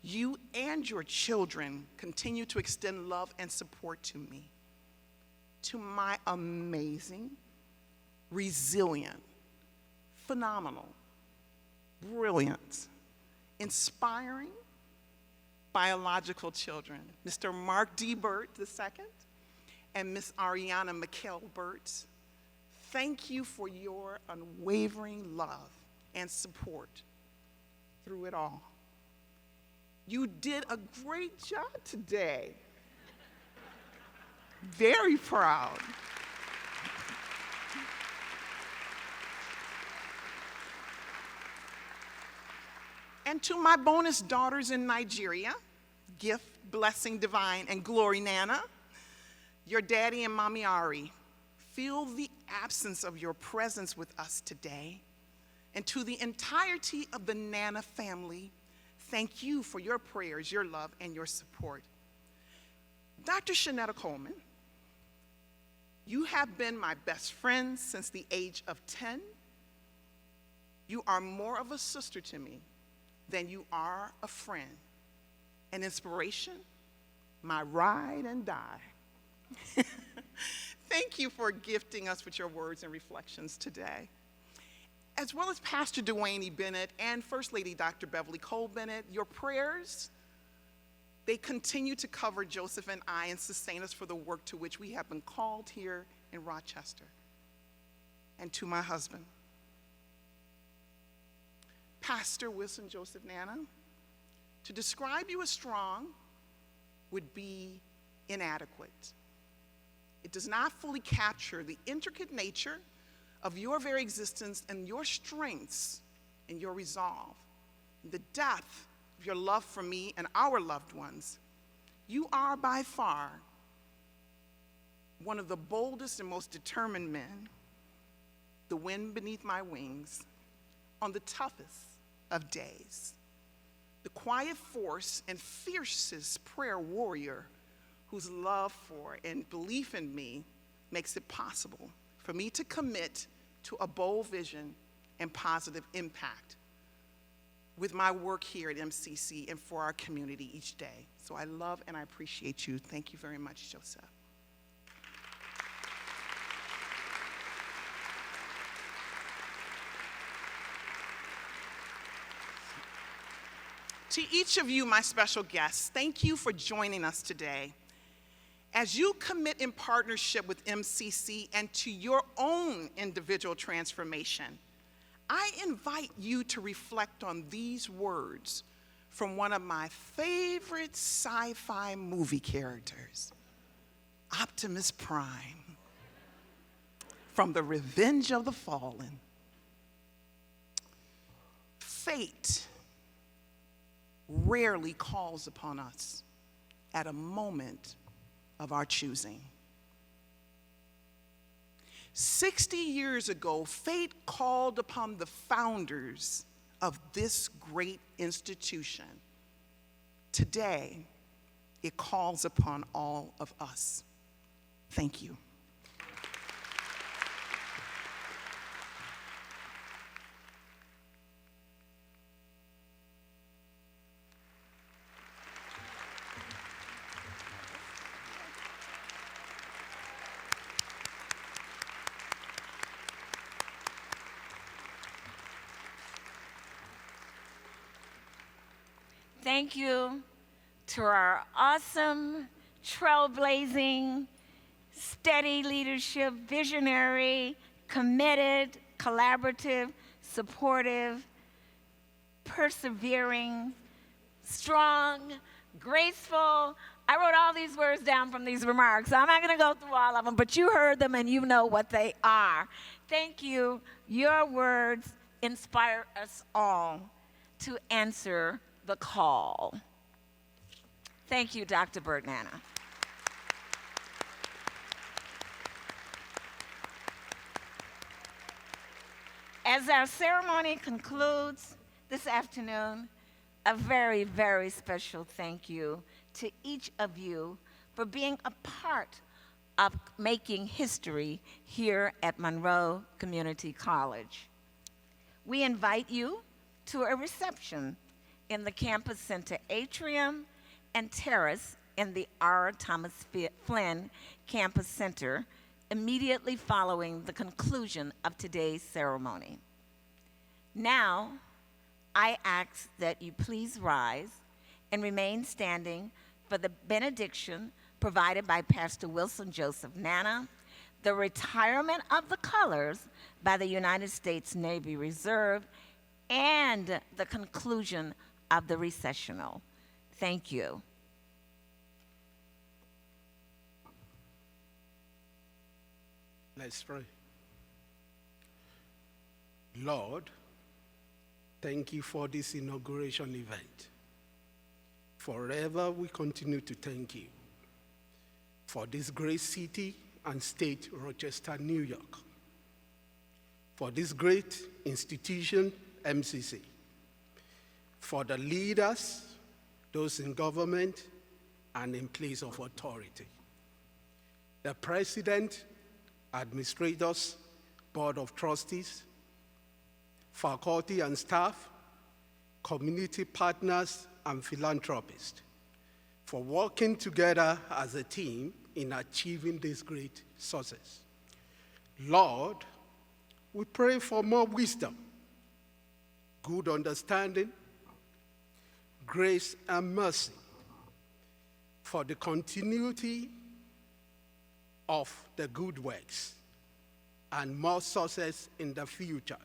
you and your children continue to extend love and support to me. To my amazing, resilient, phenomenal, brilliant, inspiring biological children, Mr. Mark D. Burt II and Miss Ariana McKell Burt, thank you for your unwavering love and support through it all. You did a great job today. Very proud. And to my bonus daughters in Nigeria, Gift, Blessing, Divine, and Glory Nanna, your daddy and mommy Ari, feel the absence of your presence with us today. And to the entirety of the Nanna family, thank you for your prayers, your love, and your support. Dr. Shanetta Coleman, you have been my best friend since the age of 10. You are more of a sister to me than you are a friend. and inspiration, my ride and die. Thank you for gifting us with your words and reflections today. As well as Pastor Dwayne Bennett and First Lady Dr. Beverly Cole Bennett, your prayers, they continue to cover Joseph and I and sustain us for the work to which we have been called here in Rochester. And to my husband, Pastor Wilson Joseph Nanna, to describe you as strong would be inadequate. It does not fully capture the intricate nature of your very existence and your strengths and your resolve, the depth of your love for me and our loved ones. You are by far one of the boldest and most determined men, the wind beneath my wings, on the toughest of days. The quiet force and fiercest prayer warrior whose love for and belief in me makes it possible for me to commit to a bold vision and positive impact with my work here at MCC and for our community each day. So I love and I appreciate you. Thank you very much, Joseph. To each of you, my special guests, thank you for joining us today. As you commit in partnership with MCC and to your own individual transformation, I invite you to reflect on these words from one of my favorite sci-fi movie characters, Optimus Prime, from The Revenge of the Fallen. Fate rarely calls upon us at a moment of our choosing. 60 years ago, fate called upon the founders of this great institution. Today, it calls upon all of us. Thank you. Thank you to our awesome, trailblazing, steady leadership, visionary, committed, collaborative, supportive, persevering, strong, graceful. I wrote all these words down from these remarks. I'm not going to go through all of them, but you heard them and you know what they are. Thank you. Your words inspire us all to answer the call. Thank you, Dr. Burt Nanna. As our ceremony concludes this afternoon, a very, very special thank you to each of you for being a part of making history here at Monroe Community College. We invite you to a reception in the Campus Center atrium and terrace in the R. Thomas Flynn Campus Center immediately following the conclusion of today's ceremony. Now, I ask that you please rise and remain standing for the benediction provided by Pastor Wilson Joseph Nanna, the retirement of the colors by the United States Navy Reserve, and the conclusion of the recessional. Thank you. Let's pray. Lord, thank you for this inauguration event. Forever we continue to thank you for this great city and state, Rochester, New York, for this great institution, MCC, for the leaders, those in government and in place of authority, the president, administrators, board of trustees, faculty and staff, community partners and philanthropists, for working together as a team in achieving this great success. Lord, we pray for more wisdom, good understanding, grace and mercy for the continuity of the good works and more success in the future.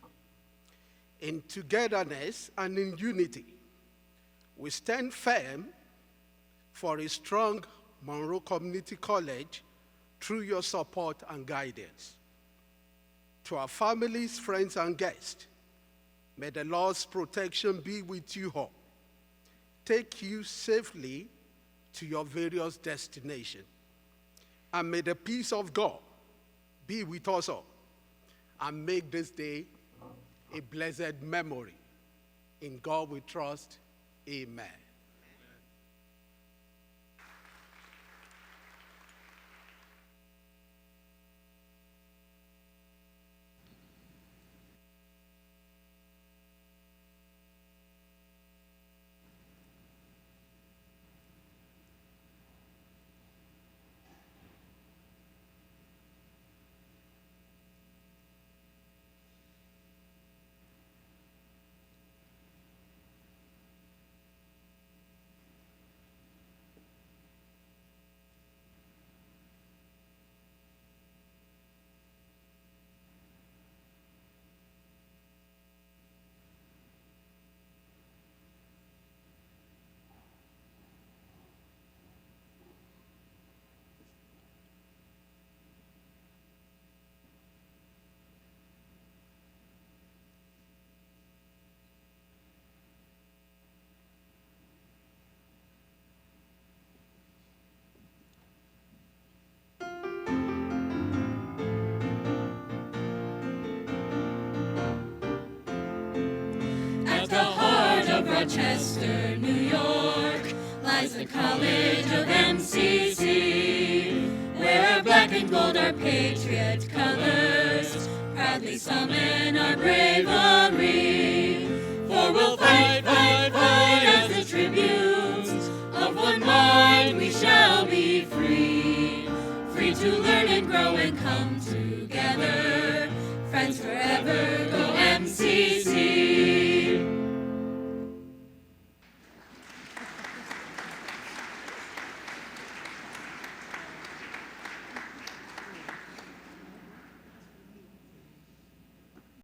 In togetherness and in unity, we stand firm for a strong Monroe Community College through your support and guidance. To our families, friends, and guests, may the Lord's protection be with you all. Take you safely to your various destinations. And may the peace of God be with us all and make this day a blessed memory. In God we trust. Amen. Rochester, New York, lies the College of MCC, where black and gold are patriot colors, proudly summon our bravery. For we'll fight, fight, fight as the tribunes of one mind we shall be free, free to learn and grow and come together.